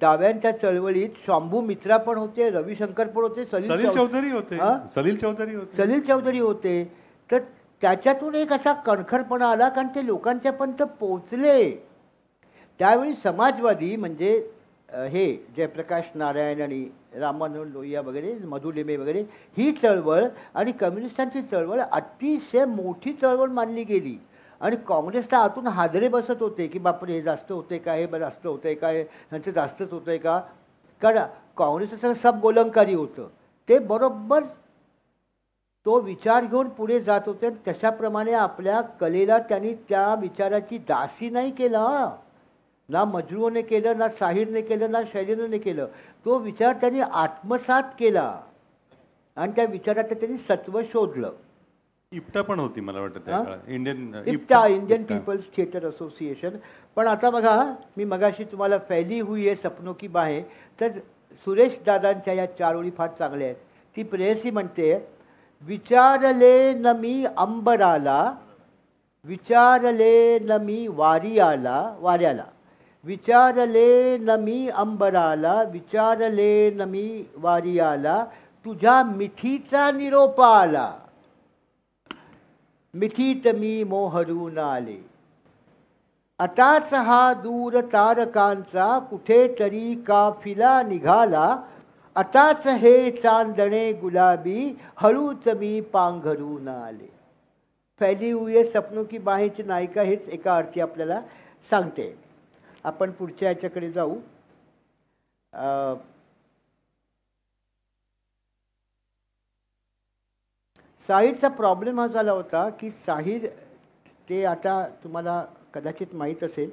डाव्यांच्या चळवळीत शंभू मित्रा पण होते, रविशंकर पण होते, सलील चौधरी होते. तर त्याच्यातून एक असा कणखरपणा आला, कारण ते लोकांच्यापर्यंत पोचले. त्यावेळी समाजवादी म्हणजे हे जयप्रकाश नारायण आणि रामानंद लोहिया वगैरे, मधु लिमे वगैरे, ही चळवळ आणि कम्युनिस्टांची चळवळ अतिशय मोठी चळवळ मानली गेली. आणि काँग्रेसला आतून हादरे बसत होते की बापरे हे जास्त होते का, हे जास्त होतं आहे का, ह्यांचं जास्तच होतं आहे का. कारण काँग्रेसचं सबगोलंकारी होतं. ते बरोबर तो विचार घेऊन पुढे जात होते. आणि तशाप्रमाणे आपल्या कलेला त्यांनी त्या विचाराची दासी नाही केला. ना मजरूने केलं, ना साहिरने केलं, ना शैलीने केलं. तो विचार त्यांनी आत्मसात केला आणि त्या विचारात त्यांनी सत्व शोधलं. इप्टा पण होती मला वाटतं त्या काळात, इंडियन पीपल्स थिएटर असोसिएशन. पण आता बघा, मी मगाशी तुम्हाला फैली हुई है सपनों की बाहें, तर सुरेश दादांच्या या 4 ओळी फार चांगल्या आहेत. ती प्रेयसी म्हणते, विचारले न मी अंबराला, विचारले न मी वाऱ्याला, विचारले न मी अंबराला, विचारले न मी वारियाला, तुझ्या मिठीचा निरोप आला, मिठीत मी मोहरून आले. आताच हा दूर तारकांचा कुठेतरी काफिला निघाला, आताच हे चांदणे गुलाबी हळूच मी पांघरून आले. फैली हुई है सपनों की बाहेंची नायिका हेच एका अर्थी आपल्याला सांगते. आपण पुढच्या याच्याकडे जाऊ. साहिरचा प्रॉब्लेम हा झाला होता की साहिर, ते आता तुम्हाला कदाचित माहीत असेल,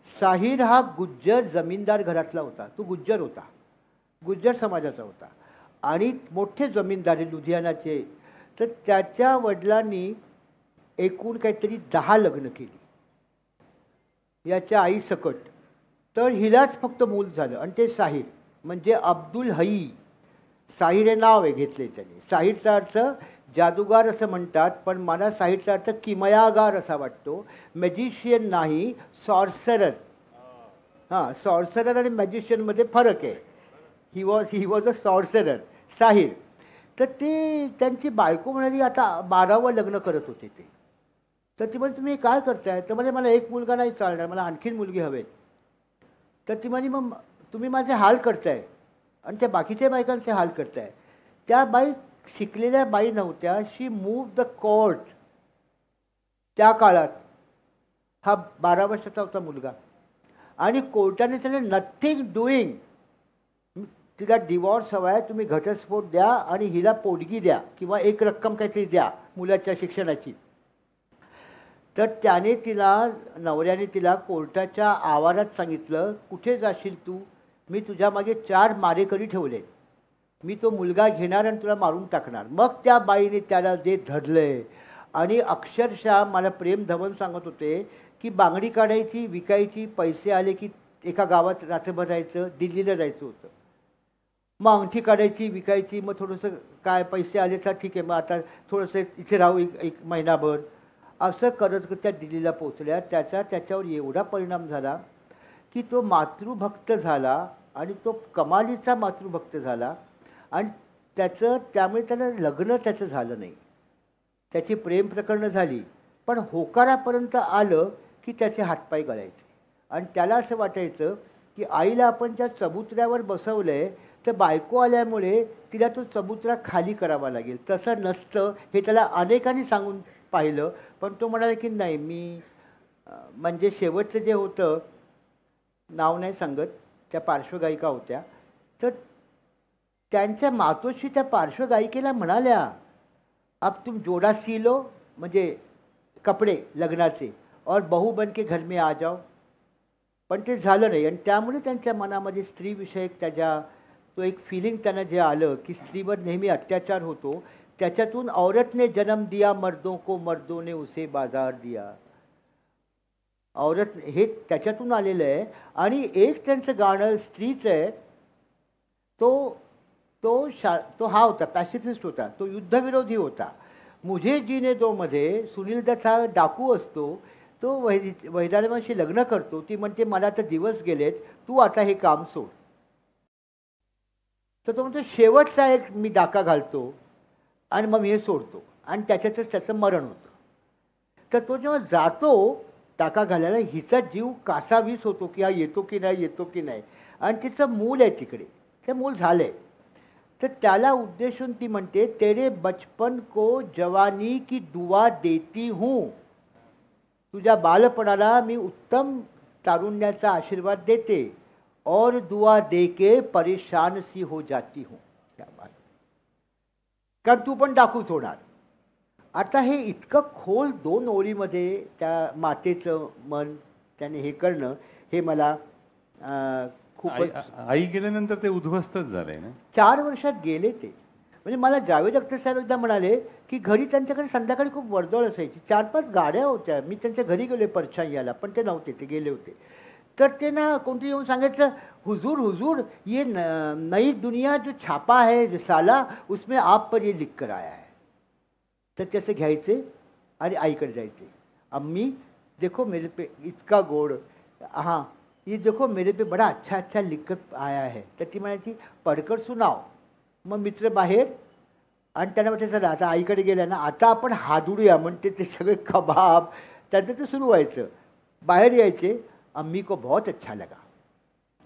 साहिर हा गुज्जर जमीनदार घरातला होता. तो गुज्जर होता, गुज्जर समाजाचा होता आणि मोठे जमीनदार लुधियानाचे. तर त्याच्या वडिलांनी एकूण काहीतरी 10 लग्न केली याच्या आईसकट. तर हिलाच फक्त मूल झालं आणि ते साहिर, म्हणजे अब्दुल हई. साहिर हे नाव आहे घेतले त्यांनी. साहिरचा अर्थ जादूगार असं म्हणतात, पण मला साहिरचा अर्थ किमयागार असा वाटतो. मॅजिशियन नाही, सॉर्सरर. हां, सॉर्सरर आणि मॅजिशियनमध्ये फरक आहे. He was a sorcerer, Sahir. तर ते त्यांची बायको म्हणाली, आता 12वं लग्न करत होते ते. तर ती म्हणजे तुम्ही काय करताय, तर म्हणजे मला एक मुलगा नाही चालणार, मला आणखीन मुलगी हवेत. तर ती म्हणजे मग तुम्ही माझे हाल करताय आणि त्या बाकीच्या बायकांचे हाल करताय. त्या बाई शिकलेल्या बाई नव्हत्या. शी मूव द कोर्ट. त्या काळात हा 12 वर्षाचा होता मुलगा आणि कोर्टाने त्याने नथिंग डुईंग, तिला डिवॉर्स हवा आहे, तुम्ही घटस्फोट द्या आणि हिला पोटगी द्या किंवा एक रक्कम काहीतरी द्या मुलाच्या शिक्षणाची. तर त्याने तिला, नवऱ्याने तिला कोर्टाच्या आवारात सांगितलं, कुठे जाशील तू, मी तुझ्या मागे 4 मारेकरी ठेवले, मी तो मुलगा घेणार आणि तुला मारून टाकणार. मग त्या बाईने त्याला जे धरलंय आणि अक्षरशः मला प्रेम धवन सांगत होते की बांगडी काढायची, विकायची, पैसे आले की एका गावात रात्रभर राहायचं, दिल्लीला जायचं होतं. मग अंगठी काढायची, विकायची, मग थोडंसं काय पैसे आले तर ठीक आहे, मग आता थोडंसं इथे राहू एक महिनाभर, असं करत त्या दिल्लीला पोचल्या. त्याच्यावर एवढा परिणाम झाला की तो मातृभक्त झाला आणि तो कमालीचा मातृभक्त झाला. आणि त्यामुळे त्याला लग्न त्याचं झालं नाही. त्याची प्रेम प्रकरणं झाली, पण होकारापर्यंत आलं की त्याचे हातपाय गळायचे. आणि त्याला असं वाटायचं की आईला आपण ज्या चबुतऱ्यावर बसवलं आहे, तर बायको आल्यामुळे तिला तो चबुतरा खाली करावा लागेल. तसं नसतं हे त्याला अनेकांनी सांगून पाहिलं. पण तो म्हणाला की नाही, मी म्हणजे शेवटचं जे होतं, नाव नाही सांगत, त्या पार्श्वगायिका होत्या. तर त्यांच्या मातोश्री त्या पार्श्वगायिकेला म्हणाल्या, अब तुम जोडा सी लो, म्हणजे कपडे लग्नाचे, और बहू बन के घर में आ जाओ. पण ते झालं नाही. आणि त्यामुळे त्यांच्या मनामध्ये स्त्रीविषयक तो एक फिलिंग त्यांना जे आलं की स्त्रीवर नेहमी अत्याचार होतो, त्याच्यातून औरत ने जन्म दिया मर्दों को, मर्दों ने उसे बाजार दिया. औरत हे त्याच्यातून आलेलं आहे. आणि एक त्यांचं गाणं स्त्रीचं आहे, तो हा होता, पॅसिफिस्ट होता, तो युद्धविरोधी होता. मुझे जीने दो मध्ये सुनील दत्ता डाकू असतो, तो वैदारमाशी लग्न करतो. ती म्हणते मला तर दिवस गेलेत, तू आता हे काम सोड. तर तो म्हणतो शेवटचा एक मी डाका घालतो आणि मग मी हे सोडतो. आणि त्याच्यातच त्याचं मरण होतं. तर तो जेव्हा जातो टाका घालायला, हिचा जीव कासावीस होतो की हा येतो की नाही, येतो की नाही. आणि तिचं मूल आहे तिकडे, ते मूल झालं आहे. तर त्याला उद्देशून ती म्हणते, तेरे बचपन को जवानी की दुआ देती हूँ. तुझ्या बालपणाला मी उत्तम तारुण्याचा आशीर्वाद देते. और दुआ दे के परेशान सी हो जाती हूँ. क्या बात. कारण तू पण डाकूच होणार. आता हे इतकं खोल 2 ओळीमध्ये त्या मातेचं मन त्याने हे करणं, हे मला खूप. आई गेल्यानंतर ते उद्ध्वस्तच झालंय ना. 4 वर्षात गेले ते. म्हणजे मला जावेद अख्तर साहेब एकदा म्हणाले की घरी त्यांच्याकडे संध्याकाळी खूप वर्दळ असायची, 4-5 गाड्या होत्या. मी त्यांच्या घरी गेले परछाई याला, पण ते नव्हते, ते गेले होते. तर ते ना कोणतरी येऊन सांगायचं, हुजूर हुजूर ये नई दुनिया जो छापा है रिसाला, उसमें आप पर ये लिख कर आया है. तर त्याचे घ्यायचे आणि आईकडे जायचे. अम्मी देखो मेरे पे इतका गोड, हाँ ये देखो मेरे पे बड़ा अच्छा अच्छा लिख कर आया है. तर ती म्हणायची पढकर सुनाव. मग मित्र बाहेर, आणि त्यांना म्हटलं चला आता आईकडे गेल्या ना, आता आपण हादुडूया. म्हणते ते सगळे कबाब त्याचं ते सुरू व्हायचं. बाहेर यायचे, अम्मी को बहुत अच्छा लगा.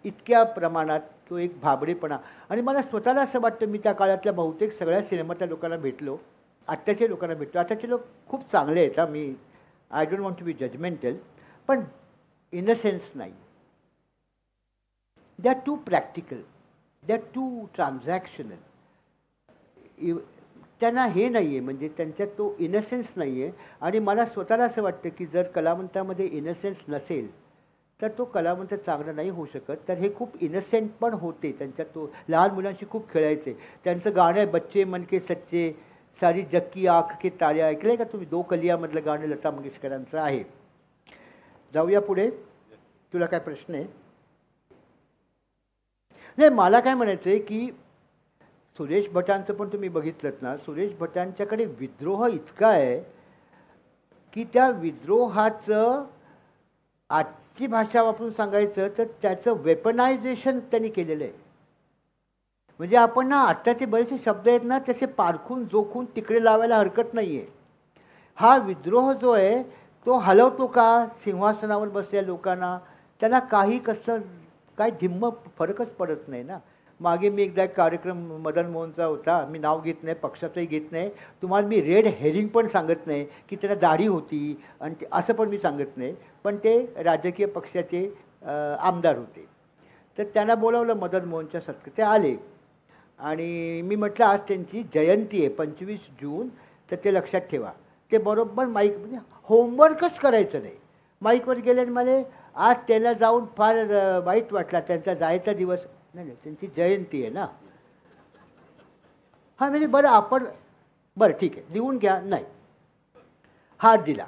इतक्या प्रमाणात तो एक भाबडेपणा. आणि मला स्वतःला असं वाटतं, मी त्या काळातल्या बहुतेक सगळ्या सिनेमातल्या लोकांना भेटलो, आत्ताच्या लोकांना भेटलो. आताचे लोक खूप चांगले आहेत. मी I don't want to be judgmental, पण इनसेन्स नाही. They are too practical, they are too transactional. त्यांना हे नाही आहे, म्हणजे त्यांच्यात तो इनसेन्स नाही आहे. आणि मला स्वतःला असं वाटतं की जर कलावंतामध्ये इनसेन्स नसेल तर तो कलावंत चांगला नाही होऊ शकत. तर हे खूप इनसेंट पण होते त्यांच्यात. तो लहान मुलांशी खूप खेळायचे. त्यांचं गाणं आहे बच्चे मन के सच्चे, सारी जक्की आँख के तारे. ऐकलं आहे का तुम्ही? 2 कलियामधलं गाणं लता मंगेशकरांचं आहे. जाऊया पुढे. तुला काय प्रश्न आहे? नाही, मला काय म्हणायचं आहे की सुरेश भटांचं पण तुम्ही बघितलं ना, सुरेश भटांच्याकडे विद्रोह इतका आहे की त्या विद्रोहाचं आजची भाषा वापरून सांगायचं तर त्याचं वेपनायझेशन त्यांनी केलेलं आहे. म्हणजे आपण ना आत्ताचे बरेचसे शब्द आहेत ना, तसे पारखून जोखून तिकडे लावायला हरकत नाही आहे. हा विद्रोह जो आहे तो हलवतो का सिंहासनावर बसलेल्या लोकांना? त्याला काही कसं काय धिम्म फरकच पडत नाही ना. मागे मी एकदा एक कार्यक्रम मदन मोहनचा होता, मी नाव घेत नाही, पक्षाचंही घेत नाही. तुम्हाला मी रेड हेरिंग पण सांगत नाही की त्याला दाढी होती आणि ते असं पण मी सांगत नाही. पण ते राजकीय पक्षाचे आमदार होते. तर त्यांना बोलावलं मदन मोहनच्या सत्कार. ते आले आणि मी म्हटलं आज त्यांची जयंती आहे 25 जून, तर ते लक्षात ठेवा. ते बरोबर माईक, म्हणजे होमवर्कच करायचं नाही. माईकवर गेले आणि मला आज त्याला जाऊन फार वाईट वाटला, त्यांचा जायचा दिवस नाही, त्यांची जयंती आहे ना. हां म्हणजे बरं आपण बरं ठीक आहे लिहून घ्या. नाही, हार दिला,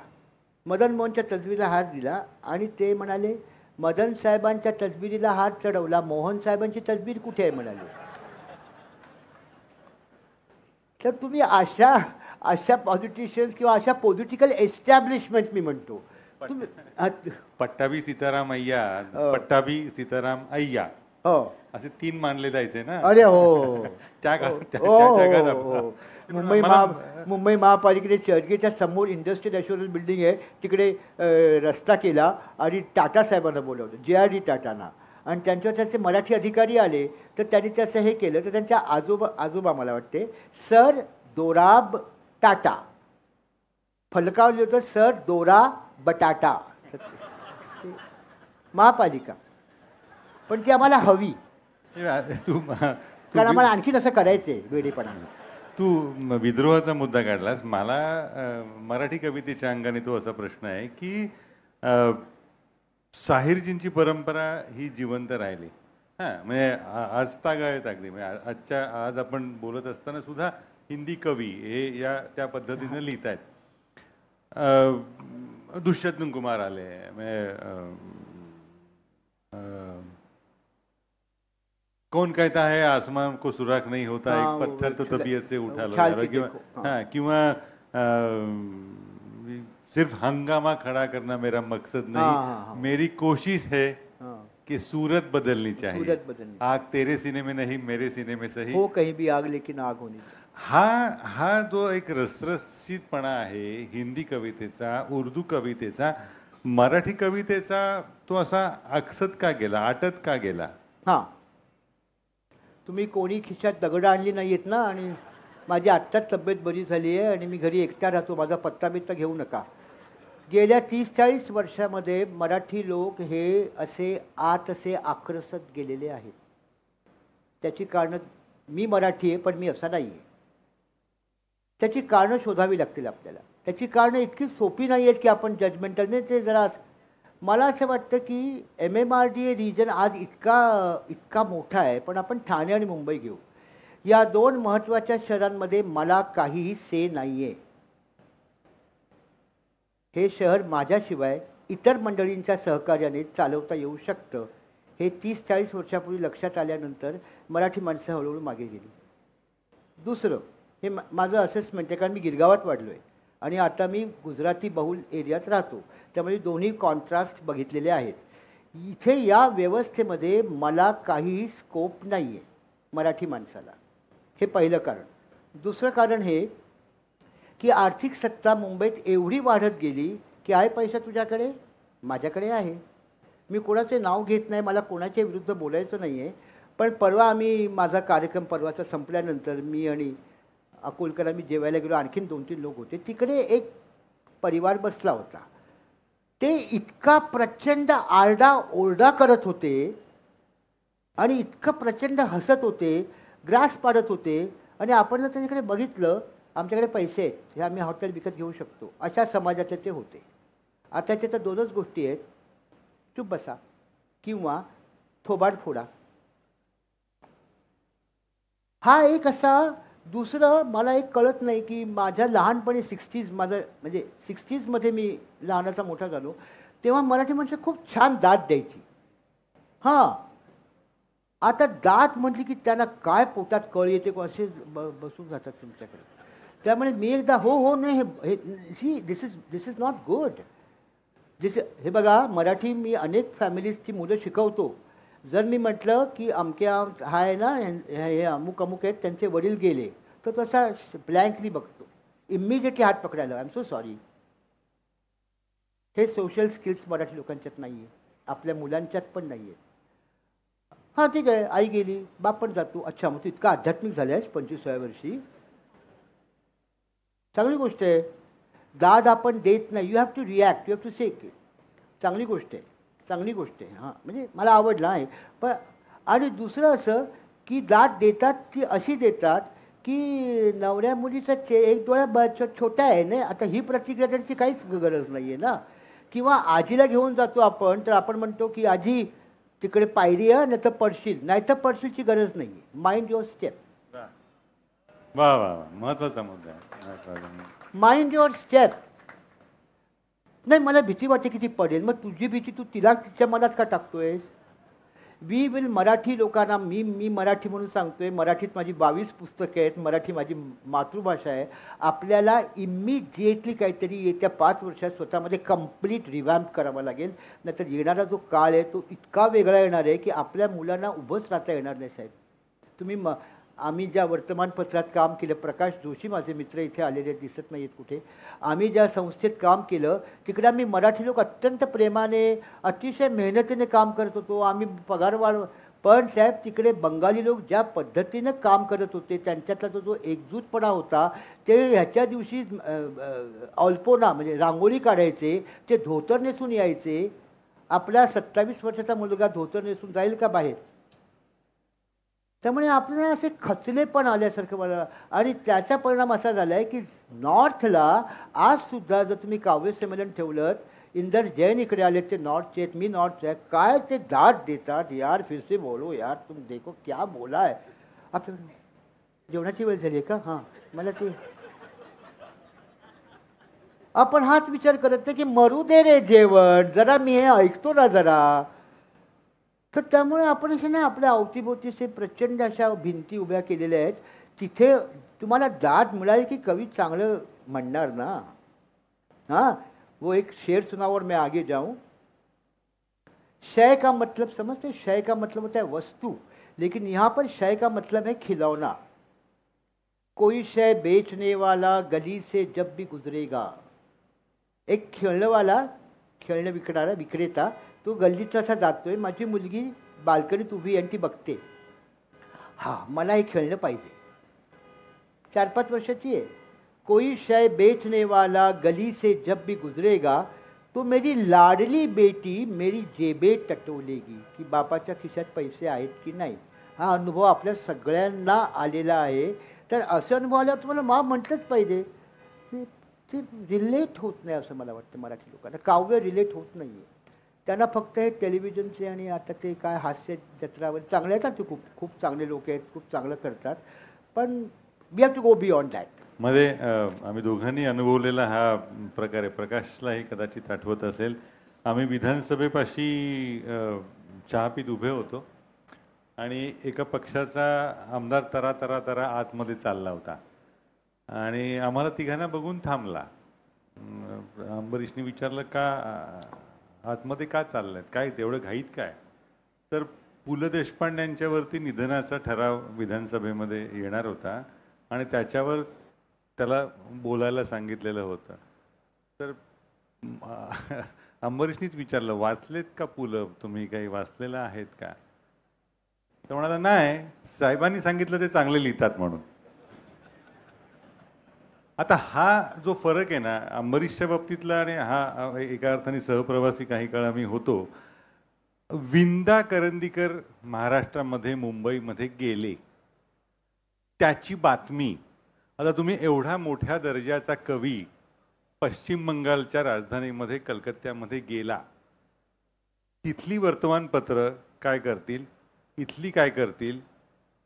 मदन मोहनच्या तसबिरीला हार दिला. आणि ते म्हणाले मदन साहेबांच्या तसबिरीला हार चढवला, मोहन साहेबांची तसबीर कुठे आहे म्हणाले. तर तुम्ही अशा पॉलिटिशियन्स किंवा अशा पॉलिटिकल एस्टॅब्लिशमेंट मी म्हणतो तुम्ही पट्टाभी सीताराम अय्या, पट्टाभी सीताराम अय्या हो असे 3 मानले जायचे ना. अरे हो त्या मुंबई महापालिकेने चर्चगेटच्या समोर इंडस्ट्रियल ॲश्युरन्स बिल्डिंग आहे, तिकडे रस्ता केला आणि टाटा साहेबांना बोलवलं, JRD टाटांना. आणि त्यांच्यावर त्याचे मराठी अधिकारी आले तर त्यांनी त्याचं हे केलं. तर त्यांच्या आजोबा मला वाटते सर दोराब टाटा, फलकावले होतं सर दोरा बटाटा. महापालिका पण ती आम्हाला हवी, कारण आम्हाला आणखी असं करायचं आहे वेडेपणाने. तू विद्रोहाचा मुद्दा काढलास. मला मराठी कवितेच्या अंगाने तो असा प्रश्न आहे की साहिरजींची परंपरा ही जिवंत राहिली. हां म्हणजे आजतागायत अगदी, म्हणजे आज आपण बोलत असताना सुद्धा हिंदी कवी हे त्या पद्धतीनं लिहित आहेत. दुष्यंत कुमार आले, कौन कहता है आसमान को सुराख नहीं होता, एक पत्थर तो तबीयत से उठा लो, किंवा सिर्फ हंगामा खड़ा करना मेरा मकसद नहीं, मेरी कोशिश है कि सूरत बदलनी चाहिए, आग तेरे सीने में नहीं मेरे सीने में सही, हो कहीं भी आग लेकिन आग होनी. हा हा जो एक रसरशीतपणा आहे हिंदी कवितेचा, उर्दू कवितेचा, मराठी कवितेचा तो असा अकसत का गेला, आटत का गेला? हां, तुम्ही कोणी खिशात दगडं आणली नाही आहेत ना, आणि माझी आत्ताच तब्येत बरी झाली आहे आणि मी घरी एकटा राहतो, माझा पत्ता बित्ता घेऊ नका. गेल्या 30-40 वर्षामध्ये मराठी लोक हे असे आत असे आक्रसत गेलेले आहेत. त्याची कारणं, मी मराठी आहे पण मी असा नाही आहे, त्याची कारणं शोधावी लागतील आपल्याला. त्याची कारणं इतकी सोपी नाही आहेत की आपण जजमेंटलने ते जरा, मला असं वाटतं की MMRDA रिजन आज इतका मोठा आहे, पण आपण ठाणे आणि मुंबई घेऊ, या 2 महत्त्वाच्या शहरांमध्ये मला काहीही से नाही आहे. हे शहर माझ्याशिवाय इतर मंडळींच्या सहकार्याने चालवता येऊ शकतं, हे 30-40 वर्षापूर्वी लक्षात आल्यानंतर मराठी माणसं हळूहळू मागे गेली. दुसरं, हे माझं असेसमेंट आहे, कारण मी गिरगावात वाढलो आहे आणि आता मी गुजराती बहुल एरियात राहतो, त्यामुळे दोन्ही कॉन्ट्रास्ट बघितलेले आहेत. इथे या व्यवस्थेमध्ये मला काहीही स्कोप नाही आहे मराठी माणसाला, हे पहिलं कारण. दुसरं कारण हे की आर्थिक सत्ता मुंबईत एवढी वाढत गेली की आहे पैसा तुझ्याकडे, माझ्याकडे आहे. मी कोणाचे नाव घेत नाही, मला कोणाच्या विरुद्ध बोलायचं नाही आहे, पण परवा आम्ही, माझा कार्यक्रम परवाचा संपल्यानंतर मी आणि अकोलकर आम्ही जेवायला गेलो, आणखीन 2-3 लोक होते. तिकडे एक परिवार बसला होता. ते इतका प्रचंड आरडा-ओरडा करत होते आणि इतकं प्रचंड हसत होते, ग्रास पाडत होते, आणि आपण जर त्यांच्याकडे बघितलं, आमच्याकडे पैसे आहेत, हे आम्ही हॉटेल विकत घेऊ शकतो, अशा समाजाचे ते होते. आताच्या तर 2च गोष्टी आहेत, चुप बसा किंवा थोबाड फोडा. हा एक असा. दुसरं, मला एक कळत नाही की माझ्या लहानपणी 60s, माझं म्हणजे 60sमध्ये मी लहानाचा मोठा झालो, तेव्हा मराठी माणसं खूप छान दाद द्यायची. हां, आता दाद म्हटली की त्यांना काय पोटात कळ येते, असे बसून जातात तुमच्याकडे. त्यामुळे मी एकदा हो नाही, हे दिस इज नॉट गुड. हे बघा, मराठी मी अनेक फॅमिलीजची मुलं शिकवतो. जर मी म्हटलं की अमक्या हा आहे ना, हे अमुक आहेत, त्यांचे वडील गेले, तर तसा ब्लँकली बघतो, इमिजिएटली हात पकडायला, आय एम सो सॉरी. हे सोशल स्किल्स मराठी लोकांच्यात नाही आहे, आपल्या मुलांच्यात पण नाही आहे. हां ठीक आहे, आई गेली, बाप पण जातो, अच्छा मग तू इतका आध्यात्मिक झाला आहेस 25व्या वर्षी, चांगली गोष्ट आहे. दाद आपण देत नाही, you have to react, you have to say, चांगली गोष्ट आहे, चांगली गोष्ट आहे. हां, म्हणजे मला आवडलं आहे. पण आणि दुसरं असं की दाद देतात ती अशी देतात की नवऱ्या मुलीचा एक डोळा छोटा आहे नाही, आता ही प्रतिक्रिया त्यांची काहीच गरज नाही आहे ना. किंवा आजीला घेऊन जातो आपण, तर आपण म्हणतो की आजी तिकडे पायरी आहे, नाही तर पडशील, नाही तर पडशीलची गरज नाही आहे, माइंड युअर स्टेप. वा वा वा, महत्वाचा मुद्दा आहे. Mind your step. नाही, मला भीती वाटते की ती पडेल, मग तुझी भीती तू तिला तिच्या मनात का टाकतोयस? वी विल, मराठी लोकांना, मी मराठी म्हणून सांगतोय, मराठीत माझी 22 पुस्तकं आहेत, मराठी माझी मातृभाषा आहे. आपल्याला इमिजिएटली काहीतरी येत्या 5 वर्षात स्वतःमध्ये कंप्लीट रिवॅम्प करावा लागेल, नाहीतर येणारा जो काळ आहे तो इतका वेगळा येणार आहे की आपल्या मुलांना उभंच राहता येणार नाही. साहेब, तुम्ही आम्ही ज्या वर्तमानपत्रात काम केलं, प्रकाश जोशी माझे मित्र इथे आलेले दिसत नाही आहेत कुठे, आम्ही ज्या संस्थेत काम केलं तिकडे आम्ही मराठी लोक अत्यंत प्रेमाने, अतिशय मेहनतीने काम करत होतो, आम्ही पगारवाढ. पण साहेब, तिकडे बंगाली लोक ज्या पद्धतीनं काम करत होते, त्यांच्यातला जो एकजूटपणा होता, ते ह्याच्या दिवशी अल्पोना म्हणजे रांगोळी काढायचे, ते धोतर नेसून यायचे. आपला 27 वर्षाचा मुलगा धोतर नेसून जाईल का बाहेर? त्यामुळे आपल्याला असे खचले पण आल्यासारखं मला, आणि त्याचा परिणाम असा झाला आहे की नॉर्थला आजसुद्धा जर तुम्ही काव्य संमेलन ठेवलं, इंदर जैन इकडे आले, ते नॉर्थचे आहेत, मी नॉर्थचे आहे, काय ते दाद देतात, यार फिर से बोलो यार, तुम देखो क्या बोला आहे. आपल्या जेवणाची वेळ झाली आहे का? हां, मला ते आपण हाच विचार करत नाही की मरू दे रे जेवण, जरा मी हे ऐकतो ना जरा. तर त्यामुळे आपण असे नाही, आपल्या अवतीभोवतीचे प्रचंड अशा भिंती उभ्या केलेल्या आहेत, तिथे तुम्हाला दाद मिळाली की कवी चांगलं म्हणणार ना. हाँ, वो एक शेर सुना और मैं आगे जाऊं. शय का मतलब समझते, शय का मतलब होता है वस्तु, लेकिन यहाँ पर शय का मतलब है खिलौना. कोई शय बेचने वाला गली से जब भी गुजरेगा. एक खेळणंवाला, खेळणं विकणारा विक्रेता, तो गल्लीत असा जातोय. माझी मुलगी बाल्कनीत उभी आणि ती बघते. हां, मला हे खेळणं पाहिजे. 4-5 वर्षाची आहे. कोई शय बेचने वाला गली से जब भी गुजरेगा तो मेरी लाडली बेटी मेरी जेबे टटोलेगी. की बापाच्या खिशात पैसे आहेत की नाही. हा अनुभव आपल्या सगळ्यांना आलेला आहे. तर असे अनुभव आल्यावर तुम्हाला मा म्हटलंच पाहिजे. ते रिलेट होत नाही असं मला वाटतं मराठी लोकांना. काव्य रिलेट होत नाही आहे. त्यांना फक्त हे टेलिव्हिजनचे आणि आता ते काय हास्य जत्रावर चांगले आहेत. ते खूप खूप चांगले लोक आहेत, खूप चांगलं करतात. पण we have to go beyond that. मध्ये आम्ही दोघांनी अनुभवलेला हा प्रकार आहे. प्रकाशलाही कदाचित आठवत असेल. आम्ही विधानसभेपाशी चहा पीत उभे होतो आणि एका पक्षाचा आमदार तरा तरा तरा आतमध्ये चालला होता आणि आम्हाला तिघांना बघून थांबला. अंबरीशने विचारलं, का आतमध्ये का चाललाय, काय तेवढं घाईत काय. तर पु ल देशपांड्यांच्यावरती निधनाचा ठराव विधानसभेमध्ये येणार होता आणि त्याच्यावर त्याला बोलायला सांगितलेलं होतं. तर अंबरीशनीच विचारलं, वाचलेत का पुलं तुम्ही, काही वाचलेलं आहेत का. तर म्हणाला, नाही, साहेबांनी सांगितलं ते चांगले लिहितात म्हणून. आता हा जो फरक आहे ना अंबरीशच्या बाबतीतला आणि हा एका अर्थाने सहप्रवासी काही काळ आम्ही होतो. विंदा करंदीकर महाराष्ट्रामध्ये मुंबईमध्ये गेले, त्याची बातमी. आता तुम्ही एवढा मोठ्या दर्जाचा कवी पश्चिम बंगालच्या राजधानीमध्ये कलकत्त्यामध्ये गेला, तिथली वर्तमानपत्र काय करतील, इथली काय करतील,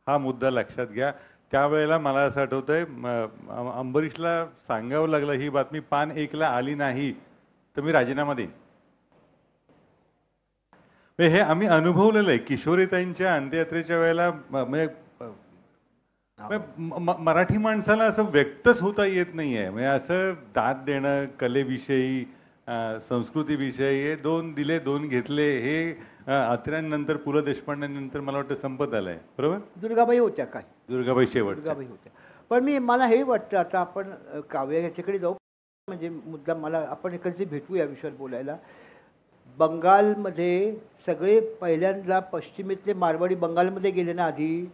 हा मुद्दा लक्षात घ्या. त्यावेळेला मला असं आठवतंय अंबरीशला सांगावं लागलं ही बातमी पान 1ला आली नाही तर मी राजीनामा देईन. हे आम्ही अनुभवलेलं आहे. किशोरीताईंच्या अंत्ययात्रेच्या वेळेला म्हणजे मराठी माणसाला असं व्यक्तच होता येत नाही आहे. म्हणजे असं दाद देणं, कलेविषयी, संस्कृतीविषयी, हे 2 दिले 2 घेतले, हे अत्र्यांनंतर पु ल देशपांड्यांनंतर मला वाटतं संपत आलंय. बरोबर. दुर्गाबाई होत्या काय, दुर्गाबाई शेवट दुर्गाबाई होत्या. पण मला हे वाटतं आता आपण काव्य ह्याच्याकडे जाऊ. म्हणजे मुद्दा मला आपण कधी भेटू या विषयावर बोलायला. बंगालमध्ये सगळे पहिल्यांदा पश्चिमेतले मारवाडी बंगालमध्ये गेले ना. आधी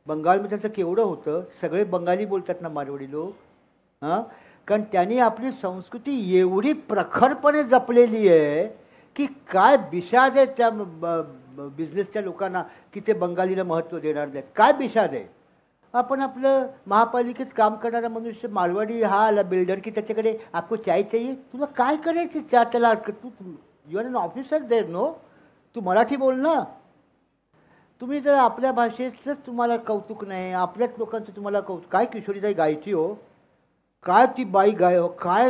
बंगालमध्ये त्यांचं केवढं होतं. सगळे बंगाली बोलतात ना मारवाडी लोक. हां, कारण त्यांनी आपली संस्कृती एवढी प्रखरपणे जपलेली आहे की काय बिशाद आहे त्या बिझनेसच्या लोकांना की ते बंगालीला महत्त्व देणार नाहीत. काय बिशाद आहे. आपण आपलं महापालिकेत काम करणारा मनुष्य मारवाडी हा आला बिल्डर की त्याच्याकडे आपको चाय चाहिए, तुला काय करायचं चहा, त्याला तू you are an officer there no, तू मराठी बोल ना. तुम्ही जर आपल्या भाषेचंच तुम्हाला कौतुक नाही, आपल्याच लोकांचं तुम्हाला कौतुक. काय किशोरीताई गायची हो, काय ती बाई गाय हो, काय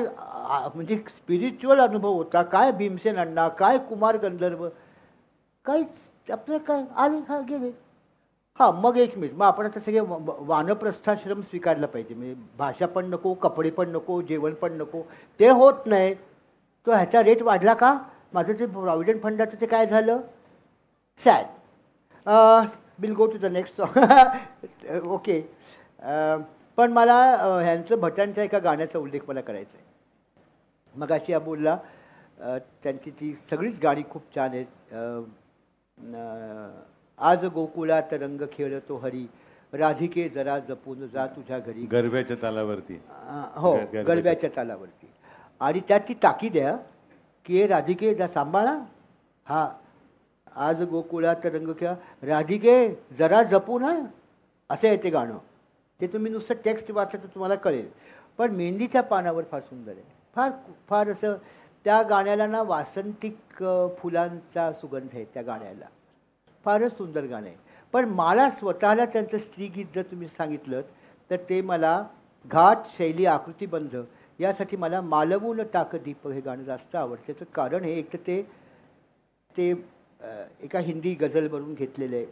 म्हणजे स्पिरिच्युअल अनुभव होता. काय भीमसेन अण्णा, काय कुमार गंधर्व, काहीच आपल्याला काय आले, हा गेले. हां, मग 1 मिनिट, मग आपण आता सगळे वानप्रस्थाश्रम स्वीकारला पाहिजे. म्हणजे भाषा पण नको, कपडे पण नको, जेवण पण नको, ते होत नाही. तो ह्याचा रेट वाढला का, माझं ते प्रॉव्हिडंट फंडाचं ते काय झालं, sad. Will go to the next song. Okay. पण मला ह्यांचं भटांच्या एका गाण्याचा उल्लेख मला करायचा आहे. मग अशी बोलला त्यांची ती सगळीच गाणी खूप छान आहेत. आज गोकुळात रंग खेळतो हरी, राधिके जरा जपून जा तुझ्या घरी. गरब्याच्या तालावरती. हो, गरब्याच्या तालावरती. आणि त्यात ती ताकीद आहे की राधिके जा सांभाळा. हा, आज गोकुळात रंग खेळ, राधिके जरा जपू ना, असं आहे ते गाणं. ते तुम्ही नुसतं टेक्स्ट वाचलं तर तुम्हाला कळेल. पण मेहंदीच्या पानावर फार सुंदर आहे. फार फार असं त्या गाण्याला ना वासंतिक फुलांचा सुगंध आहे त्या गाण्याला. फारच सुंदर गाणं आहे. पण मला स्वतःला त्यांचं स्त्रीगीत जर तुम्ही सांगितलं तर ते मला घाट शैली आकृतीबंध यासाठी मला मालवून टाक दीप हे गाणं जास्त आवडतं. त्याचं कारण हे एक तर ते एका हिंदी गझलवरून घेतलेलं आहे,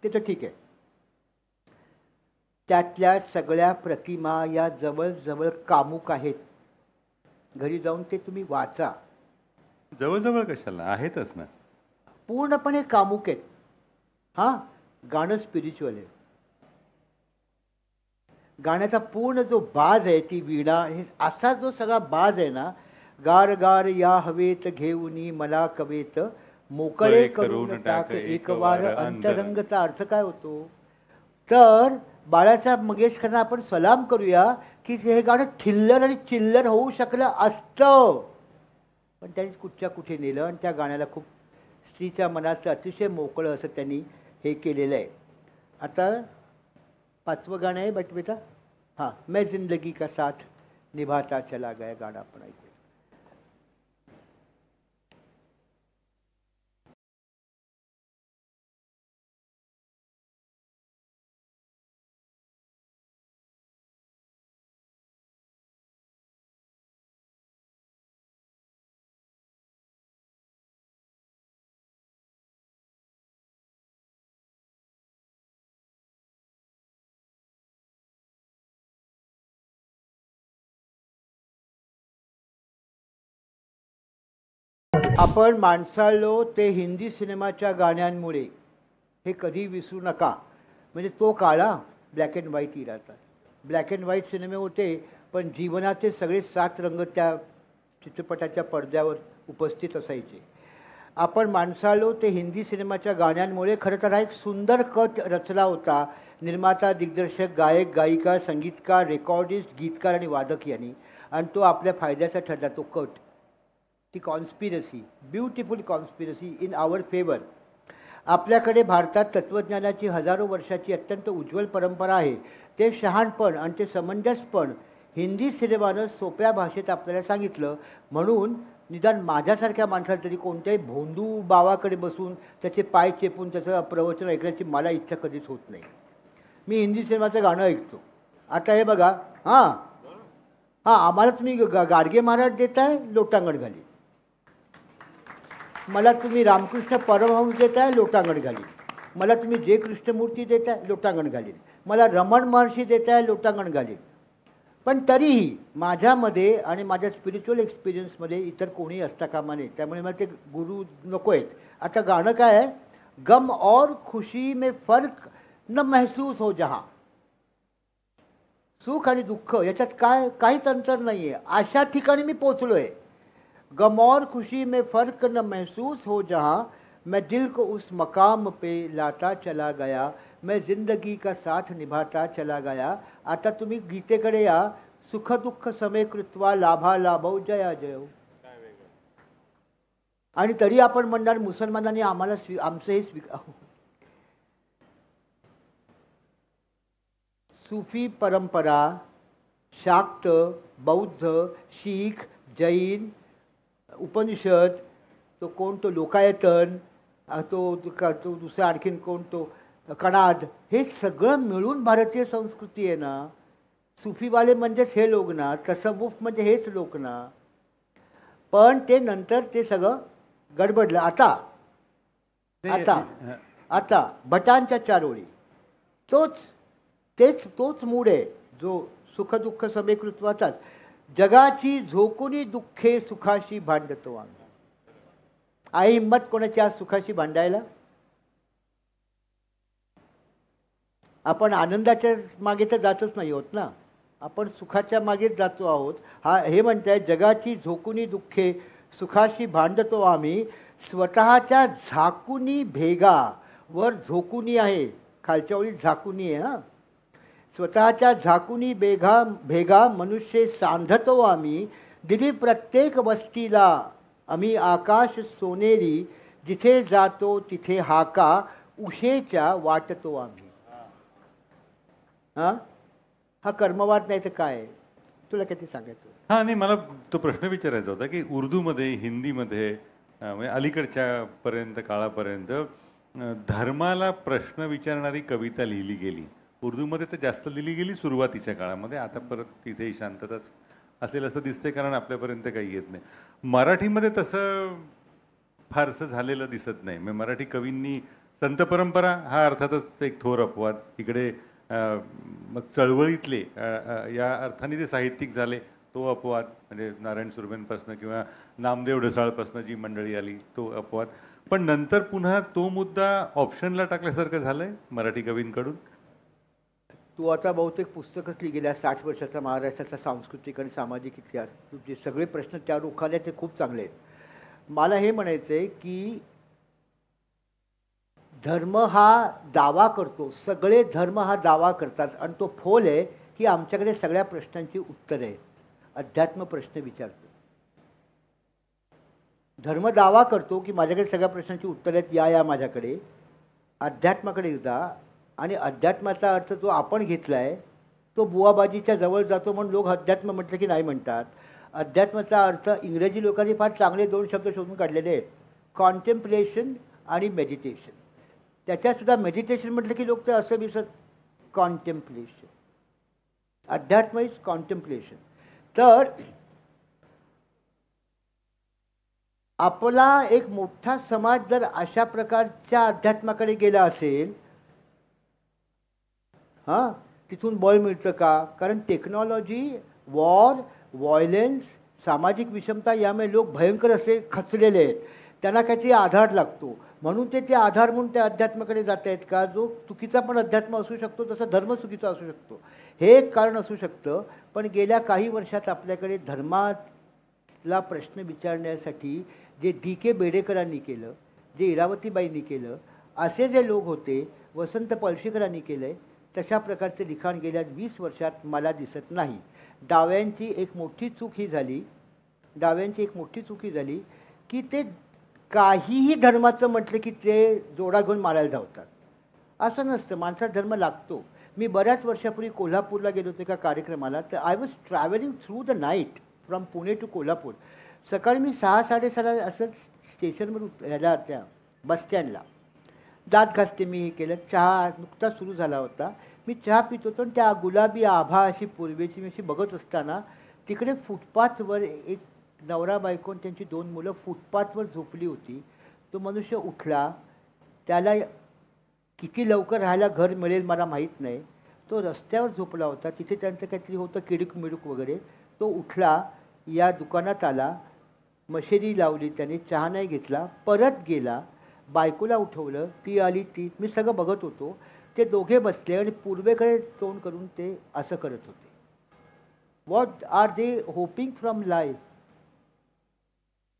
ते तर ठीक आहे. त्यातल्या सगळ्या प्रतिमा या जवळजवळ कामुक आहेत. घरी जाऊन ते तुम्ही वाचा. जवळजवळ कशाला, आहेतच ना, पूर्णपणे कामुक आहेत. हां, गाणं स्पिरिच्युअल आहे. गाण्याचा पूर्ण जो बाज आहे, ती वीणा, हे असा जो सगळा बाज आहे ना, गार गार या हवेत घेऊनी मला कवेत मोकळे करून टाक एक वार अंतरंगचा अर्थ काय होतो? तर बाळासाहेब मंगेशकरांना आपण सलाम करूया की हे गाणं थिल्लर आणि चिल्लर होऊ शकलं असतं, पण त्यांनी कुठच्या कुठे नेलं आणि त्या गाण्याला खूप स्त्रीच्या मनाचं अतिशय मोकळं असं त्यांनी हे केलेलं आहे. आता 5वं गाणं आहे बट बेटा, हां, मैं जिंदगी का साथ निभाता चला गया गाणं आपण ऐकू. आपण माणसाळलो ते हिंदी सिनेमाच्या गाण्यांमुळे, हे कधी विसरू नका. म्हणजे तो काळा ब्लॅक अँड व्हाईट इराचा, ब्लॅक अँड व्हाईट सिनेमे होते, पण जीवनाचे सगळे 7 रंग त्या चित्रपटाच्या पडद्यावर उपस्थित असायचे. आपण माणसाळलो ते हिंदी सिनेमाच्या गाण्यांमुळे खरं तर हा एक सुंदर कट रचला होता निर्माता, दिग्दर्शक, गायक, गायिका, संगीतकार, रेकॉर्डिस्ट, गीतकार आणि वादक यांनी, आणि तो आपल्या फायद्याचा ठरला तो कट. ती conspiracy, beautiful conspiracy in our favour. आपल्याकडे भारतात तत्त्वज्ञानाची हजारो वर्षाची अत्यंत उज्ज्वल परंपरा आहे. ते शहाणपण आणि ते समंजसपण हिंदी सिनेमानं सोप्या भाषेत आपल्याला सांगितलं, म्हणून निदान माझ्यासारख्या माणसाला तरी कोणत्याही भोंदू बावाकडे बसून त्याचे पाय चेपून त्याचं प्रवचन ऐकण्याची मला इच्छा कधीच होत नाही. मी हिंदी सिनेमाचं गाणं ऐकतो. आता हे बघा, हां हां, आम्हाला तुम्ही गाडगे महाराज देताय, लोटांगण घाली. मला तुम्ही रामकृष्ण परमहंस देताय, लोटांगण घालीन. मला तुम्ही जे कृष्णमूर्ती देताय, लोटांगण घालीन. मला रमण महर्षी देताय, लोटांगण घालीन. पण तरीही माझ्यामध्ये आणि माझ्या स्पिरिच्युअल एक्सपिरियन्समध्ये इतर कोणी असता कामा नये, त्यामुळे मला ते गुरु नको आहेत. आता गाणं काय आहे? गम और खुशी में फर्क न महसूस हो जहां. सुख आणि दुःख याच्यात काहीच अंतर नाही आहे, अशा ठिकाणी मी पोचलो आहे. गम और खुशी में फ़र्क न महसूस हो जहाँ, मैं दिल को उस मकाम पे लाता चला गया, मैं जिंदगी का साथ निभाता चला गया. आता तुम्ही गीतेकडे या. सुख दुःख समे कृत्वा लाभा लाभव जया जय. आणि तरी आपण म्हणणार मुसलमानांनी आम्हाला आमचं हे सूफी परंपरा, शाक्त, बौद्ध, शीख, जैन, उपनिषद, तो कोण, तो लोकायतन, तो दुसरा आणखीन कोण, तो कणाद, हे सगळं मिळून भारतीय संस्कृती आहे ना. सुफीवाले म्हणजेच हे लोक ना, तसव्वुफ म्हणजे हेच लोक ना. पण ते नंतर ते सगळं गडबडलं. आता आता आता भटांच्या 4 ओळी, तोच मूड आहे जो सुखदुःख समेकृत्वाचाच. जगाची झोकुनी दुःखे सुखाशी भांडतो आम्ही. आहे हिंमत कोणाची आज सुखाशी भांडायला? आपण आनंदाच्या मागे तर जातच नाही होत ना, आपण सुखाच्या मागेच जातो आहोत. हे म्हणताय जगाची झोकुनी दुःखे सुखाशी भांडतो आम्ही, स्वतःच्या झाकुनी भेगा, वर झोकुनी आहे, खालच्या ओळीत झाकुनी आहे. हां, स्वतःच्या झाकुनी भेगा मनुष्य सांधतो आम्ही, दिली प्रत्येक वस्तीला आम्ही आकाश सोनेरी, जिथे जातो तिथे हाका उशेच्या वाटतो आम्ही. हां, हा कर्मवाद नाही तर काय? तुला किती सांगायचं? हां, नाही, मला तो प्रश्न विचारायचा होता की उर्दूमध्ये, हिंदीमध्ये, म्हणजे अलीकडच्या काळापर्यंत धर्माला प्रश्न विचारणारी कविता लिहिली गेली. उर्दूमध्ये तर जास्त लिहिली गेली सुरुवातीच्या काळामध्ये. आता परत तिथेही शांतताच असेल असं दिसते, कारण आपल्यापर्यंत काही येत नाही. मराठीमध्ये तसं फारसं झालेलं दिसत नाही. म्हणजे मराठी कवींनी संत परंपरा हा अर्थातच एक थोर अपवाद. इकडे मग चळवळीतले या अर्थाने जे साहित्यिक झाले तो अपवाद, म्हणजे नारायण सुर्वेंपासनं किंवा नामदेव ढसाळपासनं जी मंडळी आली तो अपवाद. पण नंतर पुन्हा तो मुद्दा ऑप्शनला टाकल्यासारखं झालं आहे मराठी कवींकडून. तू आता बहुतेक पुस्तकच लिहिलेलं आहे 60 वर्षाचा महाराष्ट्राचा सांस्कृतिक आणि सामाजिक इतिहास. तुझे सगळे प्रश्न त्या रुखाने ते खूप चांगले आहेत. मला हे म्हणायचं आहे की धर्म हा दावा करतो, सगळे धर्म हा दावा करतात आणि तो फोल आहे की आमच्याकडे सगळ्या प्रश्नांची उत्तरं आहेत. अध्यात्म प्रश्न विचारतो. धर्म दावा करतो की माझ्याकडे सगळ्या प्रश्नांची उत्तरं आहेत, या माझ्याकडे. अध्यात्माकडे जा आणि अध्यात्माचा अर्थ जो आपण घेतला आहे तो बुवाबाजीच्या जवळ जातो म्हणून लोक अध्यात्म म्हटलं की नाही म्हणतात. अध्यात्माचा अर्थ इंग्रजी लोकांनी फार चांगले 2 शब्द शोधून काढलेले आहेत, कॉन्टेम्प्लेशन आणि मेडिटेशन. त्याच्यातसुद्धा मेडिटेशन म्हटलं की लोक तर असं विसर, कॉन्टेम्प्लेशन. अध्यात्म इज कॉन्टेम्प्लेशन. तर आपला एक मोठा समाज जर अशा प्रकारच्या अध्यात्माकडे गेला असेल, हां, तिथून बळ मिळतं का? कारण टेक्नॉलॉजी, वॉर, व्हायलन्स, सामाजिक विषमता यामुळे लोक भयंकर असे खचलेले आहेत. त्यांना काहीतरी आधार लागतो म्हणून ते आधार म्हणून त्या अध्यात्माकडे जात आहेत का? जो चुकीचा पण अध्यात्म असू शकतो, तसा धर्म चुकीचा असू शकतो. हे एक कारण असू शकतं. पण गेल्या काही वर्षात आपल्याकडे धर्माला प्रश्न विचारण्यासाठी जे D.K. बेडेकरांनी केलं, जे इरावतीबाईंनी केलं, असे जे लोक होते, वसंत पळशीकरांनी केलं आहे, तशा प्रकारचे लिखाण गेल्या 20 वर्षात मला दिसत नाही. डाव्यांची एक मोठी चूक ही झाली की ते काहीही धर्माचं म्हटलं की ते जोडा घेऊन मारायला धावतात. असं नसतं. माणसाचा धर्म लागतो. मी बऱ्याच वर्षापूर्वी कोल्हापूरला गेलो होते एका कार्यक्रमाला. तर I was travelling through the night from Pune to Kolhapur. सकाळी मी 6-6:30 असं स्टेशनवर ह्याला त्या बसस्टँडला दात घासते. मी हे केलं. चहा नुकताच सुरू झाला होता. मी चहा पित होतो आणि त्या गुलाबी आभा अशी पूर्वेची मी अशी बघत असताना तिकडे फुटपाथवर एक नवरा बायको आणि त्यांची 2 मुलं फुटपाथवर झोपली होती. तो मनुष्य उठला. त्याला किती लवकर राहायला घर मिळेल मला माहीत नाही. तो रस्त्यावर झोपला होता. तिथे त्यांचं काहीतरी होतं किडूक मिडूक वगैरे. तो उठला, या दुकानात आला, मशेरी लावली, त्याने चहा नाही घेतला, परत गेला, बायकोला उठवलं, ती आली, मी सगळं बघत होतो. ते दोघे बसले आणि पूर्वेकडे तोंड करून ते असं करत होते. What are they hopping from life?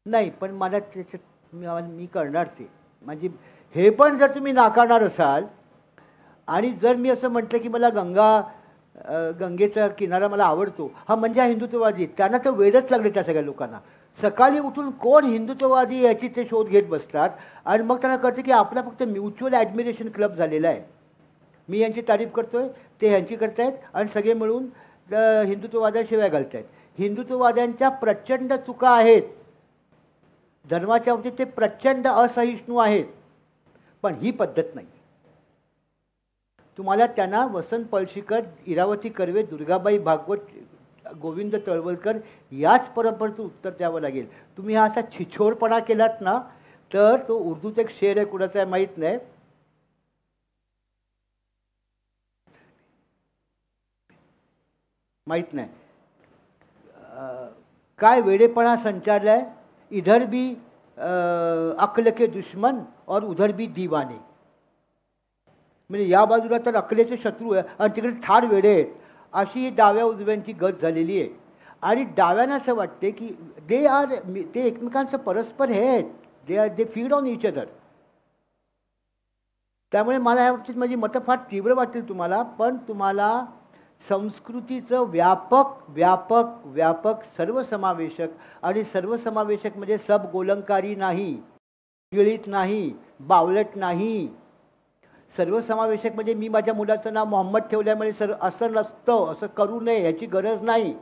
नाही, पण मला त्याच्यात मी करणार ते. म्हणजे हे पण जर तुम्ही नाकारणार असाल आणि जर मी असं म्हटलं की मला गंगेचा किनारा मला आवडतो, हा म्हणजे हा हिंदुत्ववादी. त्यांना तर वेडच लागले त्या सगळ्या लोकांना. सकाळी उठून कोण हिंदुत्ववादी याची ते शोध घेत बसतात आणि मग त्यांना कळतं की आपला फक्त म्युच्युअल ॲडमिरेशन क्लब झालेला आहे. मी यांची तारीफ करतोय, ते ह्यांची करतायत आणि सगळे मिळून हिंदुत्ववाद्यांशिवाय घालतायत. हिंदुत्ववाद्यांच्या प्रचंड चुका आहेत. धर्माच्या बाबतीत ते प्रचंड असहिष्णू आहेत. पण ही पद्धत नाही. तुम्हाला त्यांना वसंत पळशीकर, इरावती कर्वे, दुर्गाबाई भागवत, गोविंद तळवलकर याच परंपरेचं उत्तर द्यावं लागेल. तुम्ही हा असा छिछोरपणा केलात ना, तर तो उर्दूत एक शेर आहे, कुणाचा आहे माहीत नाही, काय वेडेपणा संचारलाय. इधर भी अक्ल के दुश्मन और उधर भी दीवाने. म्हणजे या बाजूला तर अकलेचे शत्रू आहे आणि तिकडे ठार वेडे आहेत. अशी डाव्या उजव्यांची गत झालेली आहे. आणि डाव्यांना असं वाटते की ते एकमेकांचं परस्पर हे आहेत, they feed on each other. त्यामुळे मला या बाबतीत माझी मतं फार तीव्र वाटतील तुम्हाला. पण तुम्हाला संस्कृतीचं व्यापक सर्वसमावेशक, आणि सर्वसमावेशक म्हणजे सब गोलंकारी नाही, गिळीत नाही, बावलट नाही. सर्वसमावेशक म्हणजे मी माझ्या मुलाचं नाव मोहम्मद ठेवल्यामुळे असं नसतं, असं करू नये, याची गरज नाही.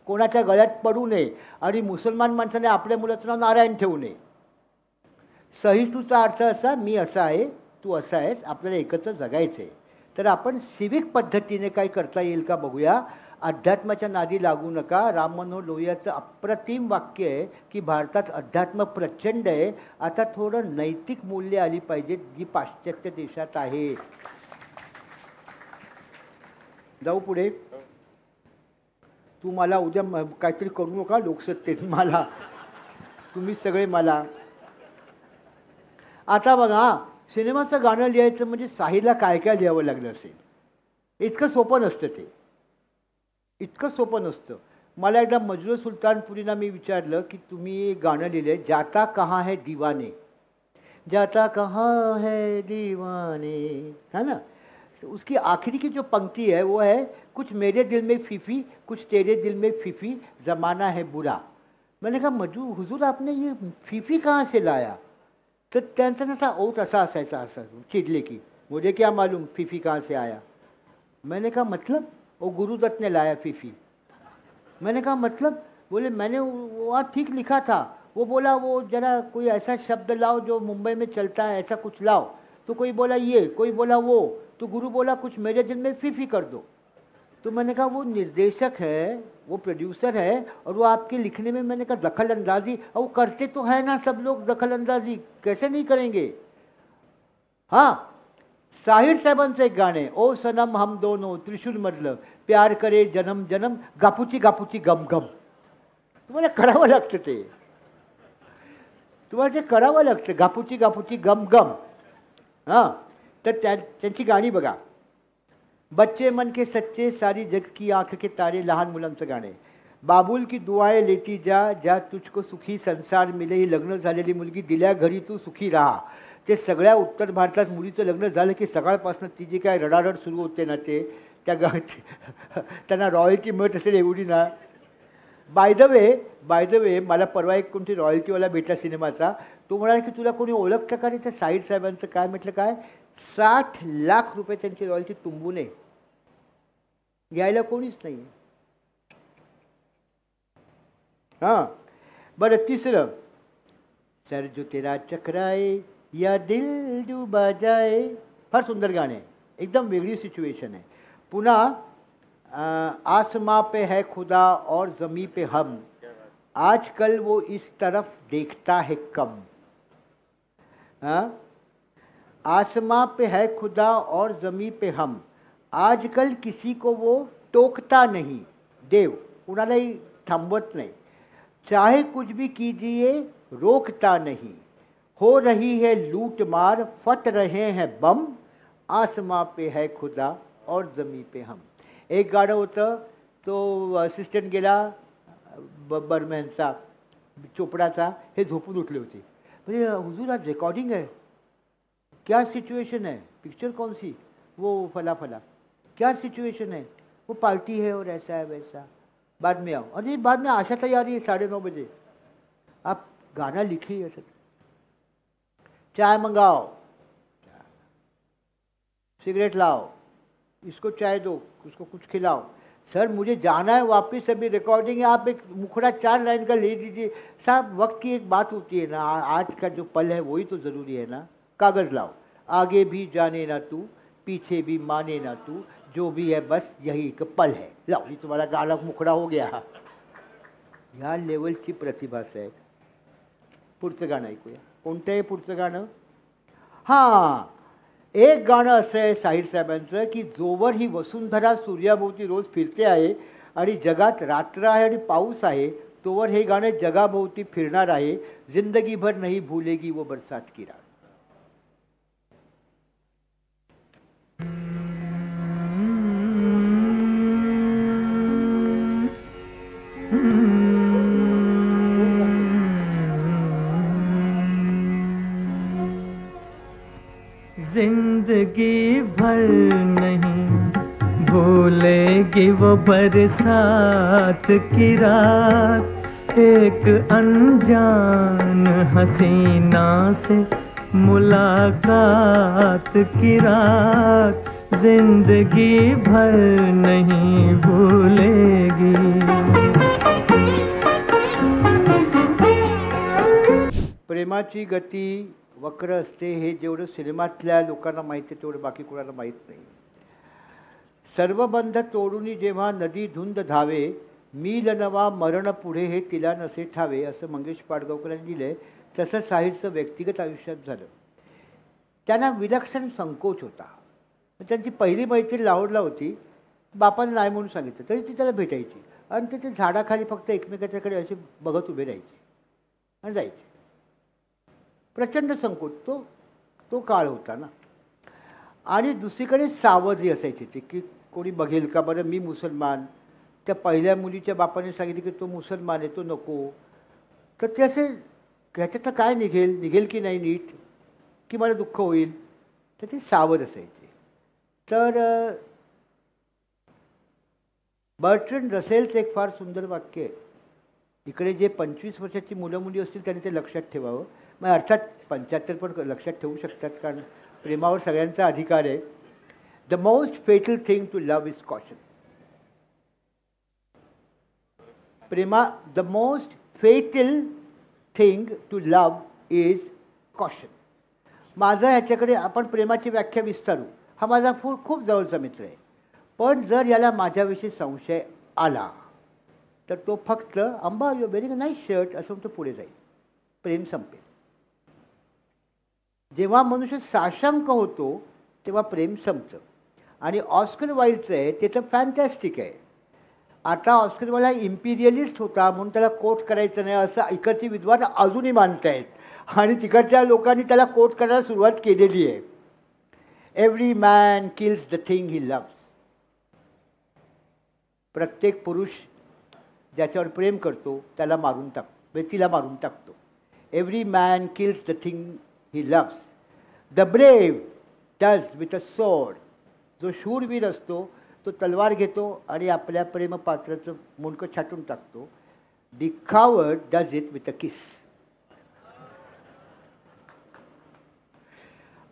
कोणाच्या गळ्यात पडू नये. आणि मुसलमान माणसाने आपल्या मुलाचं नाव नारायण ठेवू नये. सहिष्णूचा अर्थ असा, मी असा आहे, तू असा आहेस, आपल्याला एकत्र जगायचं आहे. तर आपण सिविक पद्धतीने काय करता येईल का बघूया. अध्यात्माच्या नादी लागू नका. राम मनोहर लोहियाचं अप्रतिम वाक्य आहे की भारतात अध्यात्म प्रचंड आहे, आता थोडं नैतिक मूल्य आली पाहिजेत, जी पाश्चात्य देशात आहे. जाऊ पुढे. तू मला उद्या काहीतरी करू नका लोकसत्तेत, मला तुम्ही सगळे मला. आता बघा, सिनेमाचं गाणं लिहायचं म्हणजे साहिलला काय काय लिहावं लागलं असेल. इतकं सोपं नसतं ते, इतकं सोपं नसतं. मला एकदा मजनू सुलतानपुरीना मी विचारलं की तुम्ही एक गाणं लिहिलं आहे, जाता कहाँ है दीवाने, जाता कहाँ है दीवाने, है ना. तो उसकी आखिरी की जो पंक्ति है वो है, कुछ मेरे दिल में फीफी कुछ तेरे दिल में फीफी ज़माना है बुरा. मैंने कहा मजनू हुजूर आपने ये फीफी कहाँ से लाया. तर त्यांचा नसा ओठ असा असायचा, असं चिडले की मुझे क्या मालूम फीफी कहाँ से आया. मैंने कहा मतलब, वो गुरुदत्त ने लाया फीफी. मैंने कहा मतलब, बोले मैंने वहाँ ठीक लिखा था, वो बोला वो जरा कोई ऐसा शब्द लाओ जो मुंबई में चलता है, ऐसा कुछ लाओ. तो कोई बोला ये, कोई बोला वो, तो गुरु बोला कुछ मेरे दिल में फीफी कर दो. तो मैंने कहा वो निर्देशक है, वो प्रोड्यूसर है, और वो आपके लिखने में, मैंने कहा दखल अंदाजी, और वो करते तो है ना सब लोग दखल अंदाजी, कैसे नहीं करेंगे. हाँ, साहिर साहेबांचं एक गाणे, ओ सनम हम दोनों त्रिशूल मधलं, प्यार करे जन्म जन्म गापुची गापुची गम गम. तुम्हाला करावं लागतं ते, तुम्हाला ते करावं लागतं, गापुची गापुची गम गम. हां, तर त्यांची गाणी बघा. बच्चे मन के सच्चे सारी जग की आंख के तारे, लहान मुलांचं गाणे. बाबुल की दुआएं लेती जा, ज्या तुझको सुखी संसार मिले, ही लग्न झालेली मुलगी दिल्या घरी तू सुखी राहा. ते सगळ्या उत्तर भारतात मुलीचं लग्न झालं की सकाळपासून ती जी काय रडारड सुरू होते ना, ते त्या त्यांना रॉयल्टी मिळत असेल एवढी ना. बाय द वे मला परवा एक कोणती रॉयल्टीवाला भेटला सिनेमाचा. तो म्हणाला की तुला कोणी ओळखतं का रे त्या साहिर साहेबांचं. काय म्हटलं, काय 60 लाख रुपये त्यांची रॉयल्टी तुंबू नये, घ्यायला कोणीच नाही. हां, बरं तिसरं, सर जो तेरा चक्राए या दिल डूबा जाए, फार सुंदर गाणे, एकदम वेगळी सिच्युएशन आहे. पुन्हा आसमां पे है खुदा और ज़मीं पे हम, आजकल वो इस तरफ देखता है कम. हाँ, आसमां पे है खुदा और ज़मीं पे हम, आजकल किसी को वो टोकता नहीं. देव कुणालाही थांबवत नाही. चाहे कुछ भी कीजिए रोकता नहीं, हो रही है लूट मार फट रहे हैं बम, आसमां पे है खुदा और ज़मीं पे हम. एक गाणं होतं, तो असिस्टंट गेला बर्मॅनचा, चोपडाचा, हे झोपून उठले होते. म्हणजे हुजूर आज रिकॉर्डिंग है, क्या सिचुएशन है, पिक्चर कौन सी, वो फला फला, क्या सिचुएशन है, वो पार्टी है और ऐसा है वैसा, बाद में आओ. अरे बाद में आशा तैयारी है 9:30 बजे, आप गाना लिखिए, ऐसा चाय मंगाओ, सिगरेट लाओ, इसको चाय दो, उसको कुछ खिलाओ. सर मुझे जाना है वापस, अभी रिकॉर्डिंग है, आप एक मुखड़ा 4 लाइन का ले दीजिए. साहब वक्त की एक बात होती है ना, आज का जो पल है वही तो ज़रूरी है ना. कागज़ लाओ, आगे भी जाने ना तू, पीछे भी माने ना तू, जो भी है बस यही एक पल है. लाओ, ये तुम्हारा गाना मुखड़ा हो गया. या लेवलची प्रतिभा साहेब. पुढचं गाणं ऐकूया. कोणतं आहे पुढचं गाणं. हां, एक गाणं असं आहे साहिर साहेबांचं की जोवर ही वसुंधरा सूर्याभोवती रोज फिरते आहे आणि जगात रात्र आहे आणि पाऊस आहे, तोवर हे गाणं जगाभोवती फिरणार आहे. जिंदगीभर नहीं भूलेगी वो बरसात की रात. जिंदगी भर नहीं भूलेगी वो बरसात की रात, एक अनजान हसीना से मुलाकात की रात, जिंदगी भर नहीं भूलेगी. प्रेमाची गती वक्र असते, हे जेवढं सिनेमातल्या लोकांना माहिती आहे तेवढं बाकी कोणाला माहीत नाही. सर्व बंध तोडून जेव्हा नदी धुंद धावे, मील नवा मरण पुढे हे तिला नसे ठावे, असं मंगेश पाडगावकरांनी लिहिलं आहे. तसं साहिरचं व्यक्तिगत आयुष्यात झालं. त्यांना विलक्षण संकोच होता. त्यांची पहिली मैत्री लाहोरला होती. बापाने नाही म्हणून सांगितलं तरी ती त्याला भेटायची आणि ते झाडाखाली फक्त एकमेकाच्याकडे असे बघत उभे राहायचे आणि जायचे. प्रचंड संकोच तो काळ होता ना. आणि दुसरीकडे सावधी असायची ती की कोणी बघेल का बरं मी मुसलमान, त्या पहिल्या मुलीच्या बापाने सांगितलं की तो मुसलमान आहे, तो नको. तर ते असे ह्याच्यातनं काय निघेल की नाही नीट, की मला दुःख होईल, तर ते सावध असायचे. तर बर्ट्रंड रसेलचं एक फार सुंदर वाक्य आहे. इकडे जे 25 वर्षाची मुलं मुली असतील त्यांनी ते लक्षात ठेवावं. मग अर्थात 75 पण लक्षात ठेवू शकतात, कारण प्रेमावर सगळ्यांचा अधिकार आहे. The most fatal thing to love is caution. The most fatal thing to love is caution. माझा ह्याच्याकडे आपण प्रेमाची व्याख्या विस्तारू. हा माझा खूप जवळचा मित्र आहे, पण जर याला माझ्याविषयी संशय आला तर तो फक्त Amba you wearing a nice shirt असं तो पुढे जाईल, प्रेम संपेल. जेव्हा मनुष्य साशंक होतो तेव्हा प्रेम संपतं. आणि ऑस्कर वाईल्डचं आहे ते तर फॅन्टॅस्टिक आहे. आता ऑस्कर वाईल्ड हा इम्पिरियलिस्ट होता म्हणून त्याला कोट करायचं नाही असं इकडची विद्वान अजूनही मानत आहेत, आणि तिकडच्या लोकांनी त्याला कोट करायला सुरुवात केलेली आहे. Every man kills the thing he loves. प्रत्येक पुरुष ज्याच्यावर प्रेम करतो त्याला मारून टाकतो, तिला मारून टाकतो. Every man kills the thing he loves. The brave does with a sword. जो शूरवीर असतो तो तलवार घेतो आणि आपल्या प्रेमपात्राचं मुंडकं छाटून टाकतो. The coward does it with a kiss.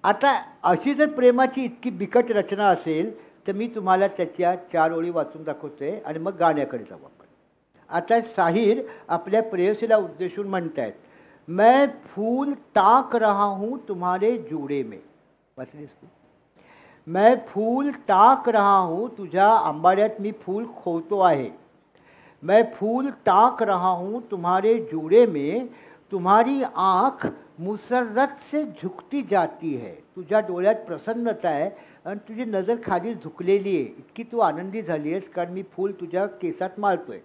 आता अशी जर प्रेमाची इतकी बिकट रचना असेल तर मी तुम्हाला त्याच्या 4 ओळी वाचून दाखवतोय आणि मग गाण्याकडे जाऊ आपण. आता साहिर आपल्या प्रेयसीला उद्देशून म्हणतायत, मैं फूल ताक रहा हूँ तुम्हारे जुडे में. वाचलीस तू? मैं फूल ताक रहा हूँ, तुझ्या आंबाड्यात मी फूल खोवतो आहे. मैं फूल ताक रहा हूँ तुम्हारे जुड़े में, तुम्हारी आँख मुसर्रत से झुकती जाती है. तुझ्या डोळ्यात प्रसन्नता आहे आणि तुझी नजर खाली झुकलेली आहे. इतकी तू आनंदी झाली आहेस कारण मी फूल तुझ्या केसात माळतोय.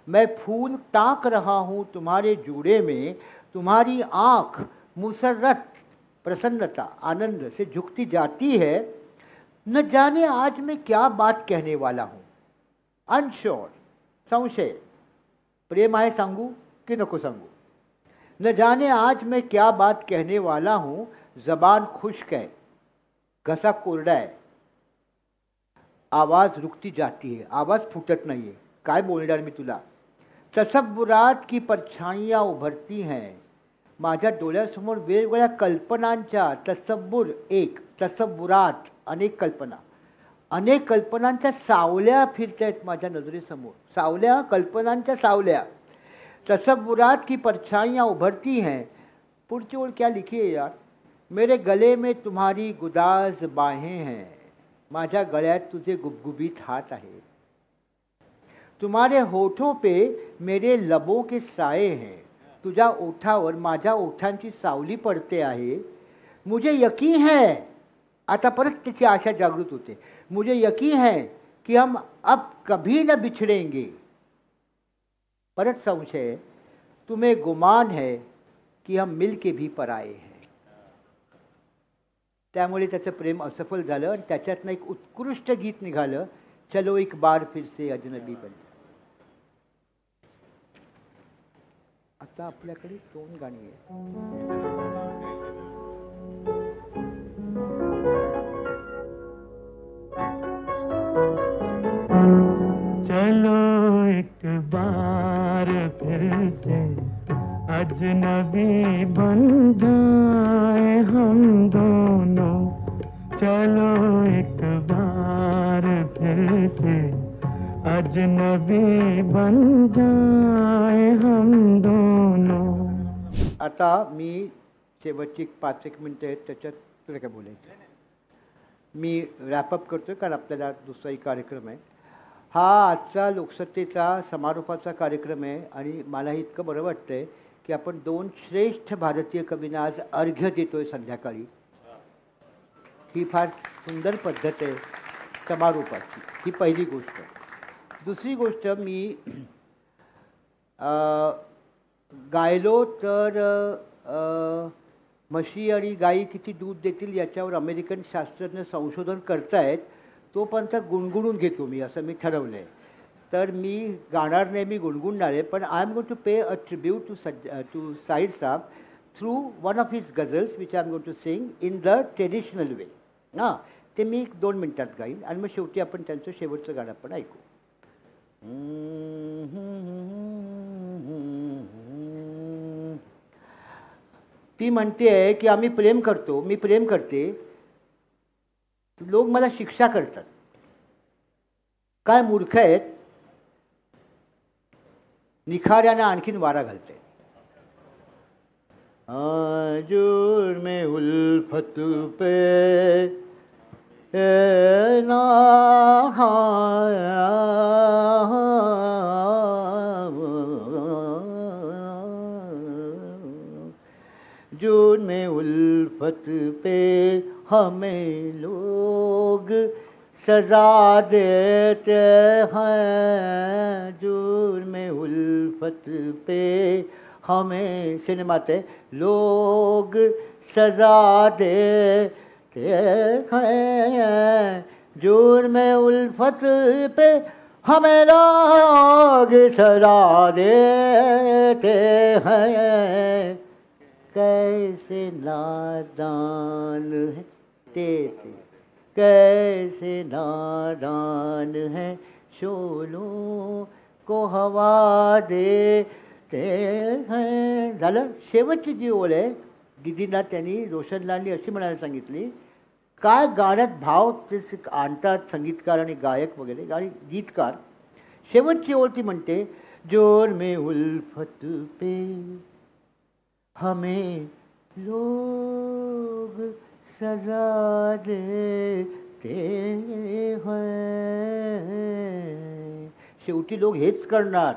मैं फूल ताक रहा हूँ तुम्हारे जुड़े में, तुम्हारी आँख मुसर्रत प्रसन्नता आनंद से झुकती जाती है. न जाने आज मैं क्या बात कहने वाला हूँ. अनश्योर, संशय. प्रेम आहे सांगू की नको सांगू. न जाने आज मैं क्या बात कहने वाला हूँ. जबान खुश्क है, घसा कोरडा है. आवाज़ रुकती जाती है, आवाज़ फुटत नहीं है. काय बोलणार मी तुला. तसव्वुरात की परछाईयाँ उभरती हैं. माझ्या डोळ्यासमोर वेगवेगळ्या कल्पनांच्या, तसव्वुर एक, तसव्वुरात अनेक कल्पना, अनेक कल्पनांच्या सावल्या फिरत आहेत माझ्या नजरेसमोर. सावल्या, कल्पनांच्या सावल्या. तसव्वुरात की परछाईयाँ उभरती हैं. पुढची ओळ क्या लिखी है यार. मेरे गले में तुम्हारी गुदाज बाहें हैं. माझ्या गळ्यात तुझे गुबगुबीत हात आहेत. तुम्हारे होठों पे मेरे लबों के साए हैं. तुझ्या ओठावर माझ्या ओठांची सावली पडते आहे. मुझे यकीन है, आता परत त्याची आशा जागृत होते. मुझे यकीन है कि हम अब कभी न बिछड़ेंगे. परत संशय, तुम्हें गुमान है कि हम मिल के भी पराए हैं. त्यामुळे त्याचं प्रेम असफल झालं आणि त्याच्यातनं एक उत्कृष्ट गीत निघालं, चलो एक बार फिर से अजनबी बन. आता आपल्याकडे 2 गाणी आहेत. चलो एक बार फिर से अजनबी बन जाए हम दोनों. चलो एक बार फिर से अजनबी बन जाए हम दोनों. आता मी शेवटची 5-1 मिनटं आहेत त्याच्यात तुला काय बोलायचं. मी रॅपअप करतो कारण आपल्याला दुसराही कार्यक्रम आहे. हा आजचा लोकसत्तेचा समारोपाचा कार्यक्रम आहे आणि मला इतकं बरं वाटतं आहे की आपण 2 श्रेष्ठ भारतीय कवींना आज अर्घ्य देतोय संध्याकाळी. ही फार सुंदर पद्धत आहे समारोपाची. ही पहिली गोष्ट. दुसरी गोष्ट, मी गायलो तर म्हशी आणि गायी किती दूध देतील याच्यावर अमेरिकन शास्त्रज्ञ संशोधन करतायत. तोपर्यंत गुणगुणून घेतो मी, असं मी ठरवलं आहे. तर मी गाणार नाही, मी गुणगुणणार आहे. पण I am going to pay a tribute to Saeed Saab through one of his ghazals which I am going to sing in the traditional way. हां, ते मी 2 मिनिटात गाईन आणि मग शेवटी आपण त्यांचं शेवटचं गाणं पण ऐकू. ती म्हणते की आम्ही प्रेम करतो, मी प्रेम करते, लोक मला शिक्षा करतात, काय मूर्ख आहेत, निखाऱ्यानं आणखीन वारा घालते. आजूर में उल्फत पे ना जून में उल्फत पे हमें लोग सजा देते हैं. जून में उल्फत पे हमें सिनेमाते लोग सजा देते हैं. जून में उल्फत पे हमें लोग सजा देते हैं. कैसे नादान है तेरे, कैसे नादान है शोलों को हवा देते हैं. झालं. शेवटची जी ओळ आहे दिदींना त्यांनी रोशनलालनी अशी म्हणायला सांगितली, काय गाण्यात भाव ते आणतात संगीतकार आणि गायक वगैरे आणि गीतकार. शेवटची ओळ ती म्हणते, जोर में उल्फत पे हमें लोग सजा देते हैं. शेवटी लोक हेच करणार,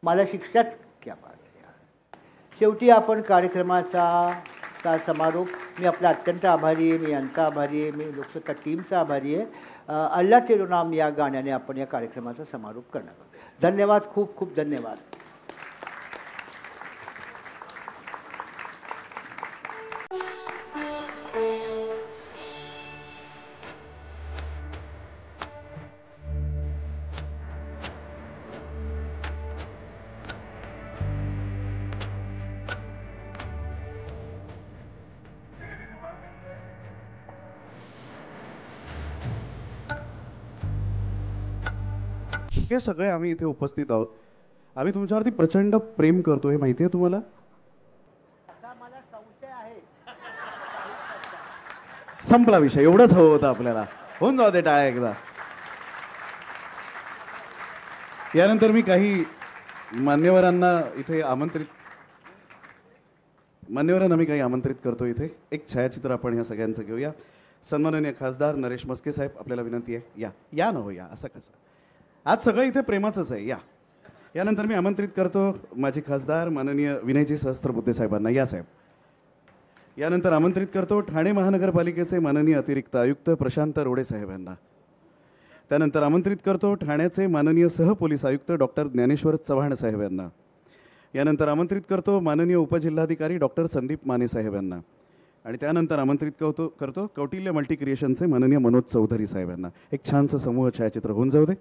मला शिक्षाच क्या बात आहे. शेवटी आपण कार्यक्रमाचा समारोप, मी आपला अत्यंत आभारी आहे, मी यांचा आभारी आहे, मी लोकसत्ता टीमचा आभारी आहे. अल्लाह तेरो नाम या गाण्याने आपण या कार्यक्रमाचा समारोप करणार आहोत. धन्यवाद, खूप खूप धन्यवाद. हे सगळे आम्ही इथे उपस्थित आहोत. आम्ही तुमच्यावरती प्रचंड प्रेम करतो, हे माहिती आहे तुम्हाला. असा मला संशय आहे. संपला विषय, एवढंच हवं होतं आपल्याला. होऊन जाऊ दे टाळ्या एकदा. यानंतर मी काही मान्यवरांना मी काही आमंत्रित करतो इथे. एक छायाचित्र आपण ह्या सगळ्यांचं घेऊया. सन्माननीय खासदार नरेश म्हस्के साहेब, आपल्याला विनंती आहे, या न हो या, असं कसं. आज सगळं इथे प्रेमाचंच आहे, या. यानंतर मी आमंत्रित करतो माजी खासदार माननीय विनयजी सहस्त्रबुद्धे साहेबांना, या साहेब. यानंतर आमंत्रित करतो ठाणे महानगरपालिकेचे माननीय अतिरिक्त आयुक्त प्रशांत रोडे साहेब यांना. त्यानंतर आमंत्रित करतो ठाण्याचे माननीय सहपोलीस आयुक्त डॉक्टर ज्ञानेश्वर चव्हाण साहेब यांना. यानंतर आमंत्रित करतो माननीय उपजिल्हाधिकारी डॉक्टर संदीप माने साहेब यांना. आणि त्यानंतर आमंत्रित करतो कौटिल्य मल्टी क्रिएशनचे माननीय मनोज चौधरी साहेब यांना. एक छानसं समूह छायाचित्र होऊन जाऊ दे.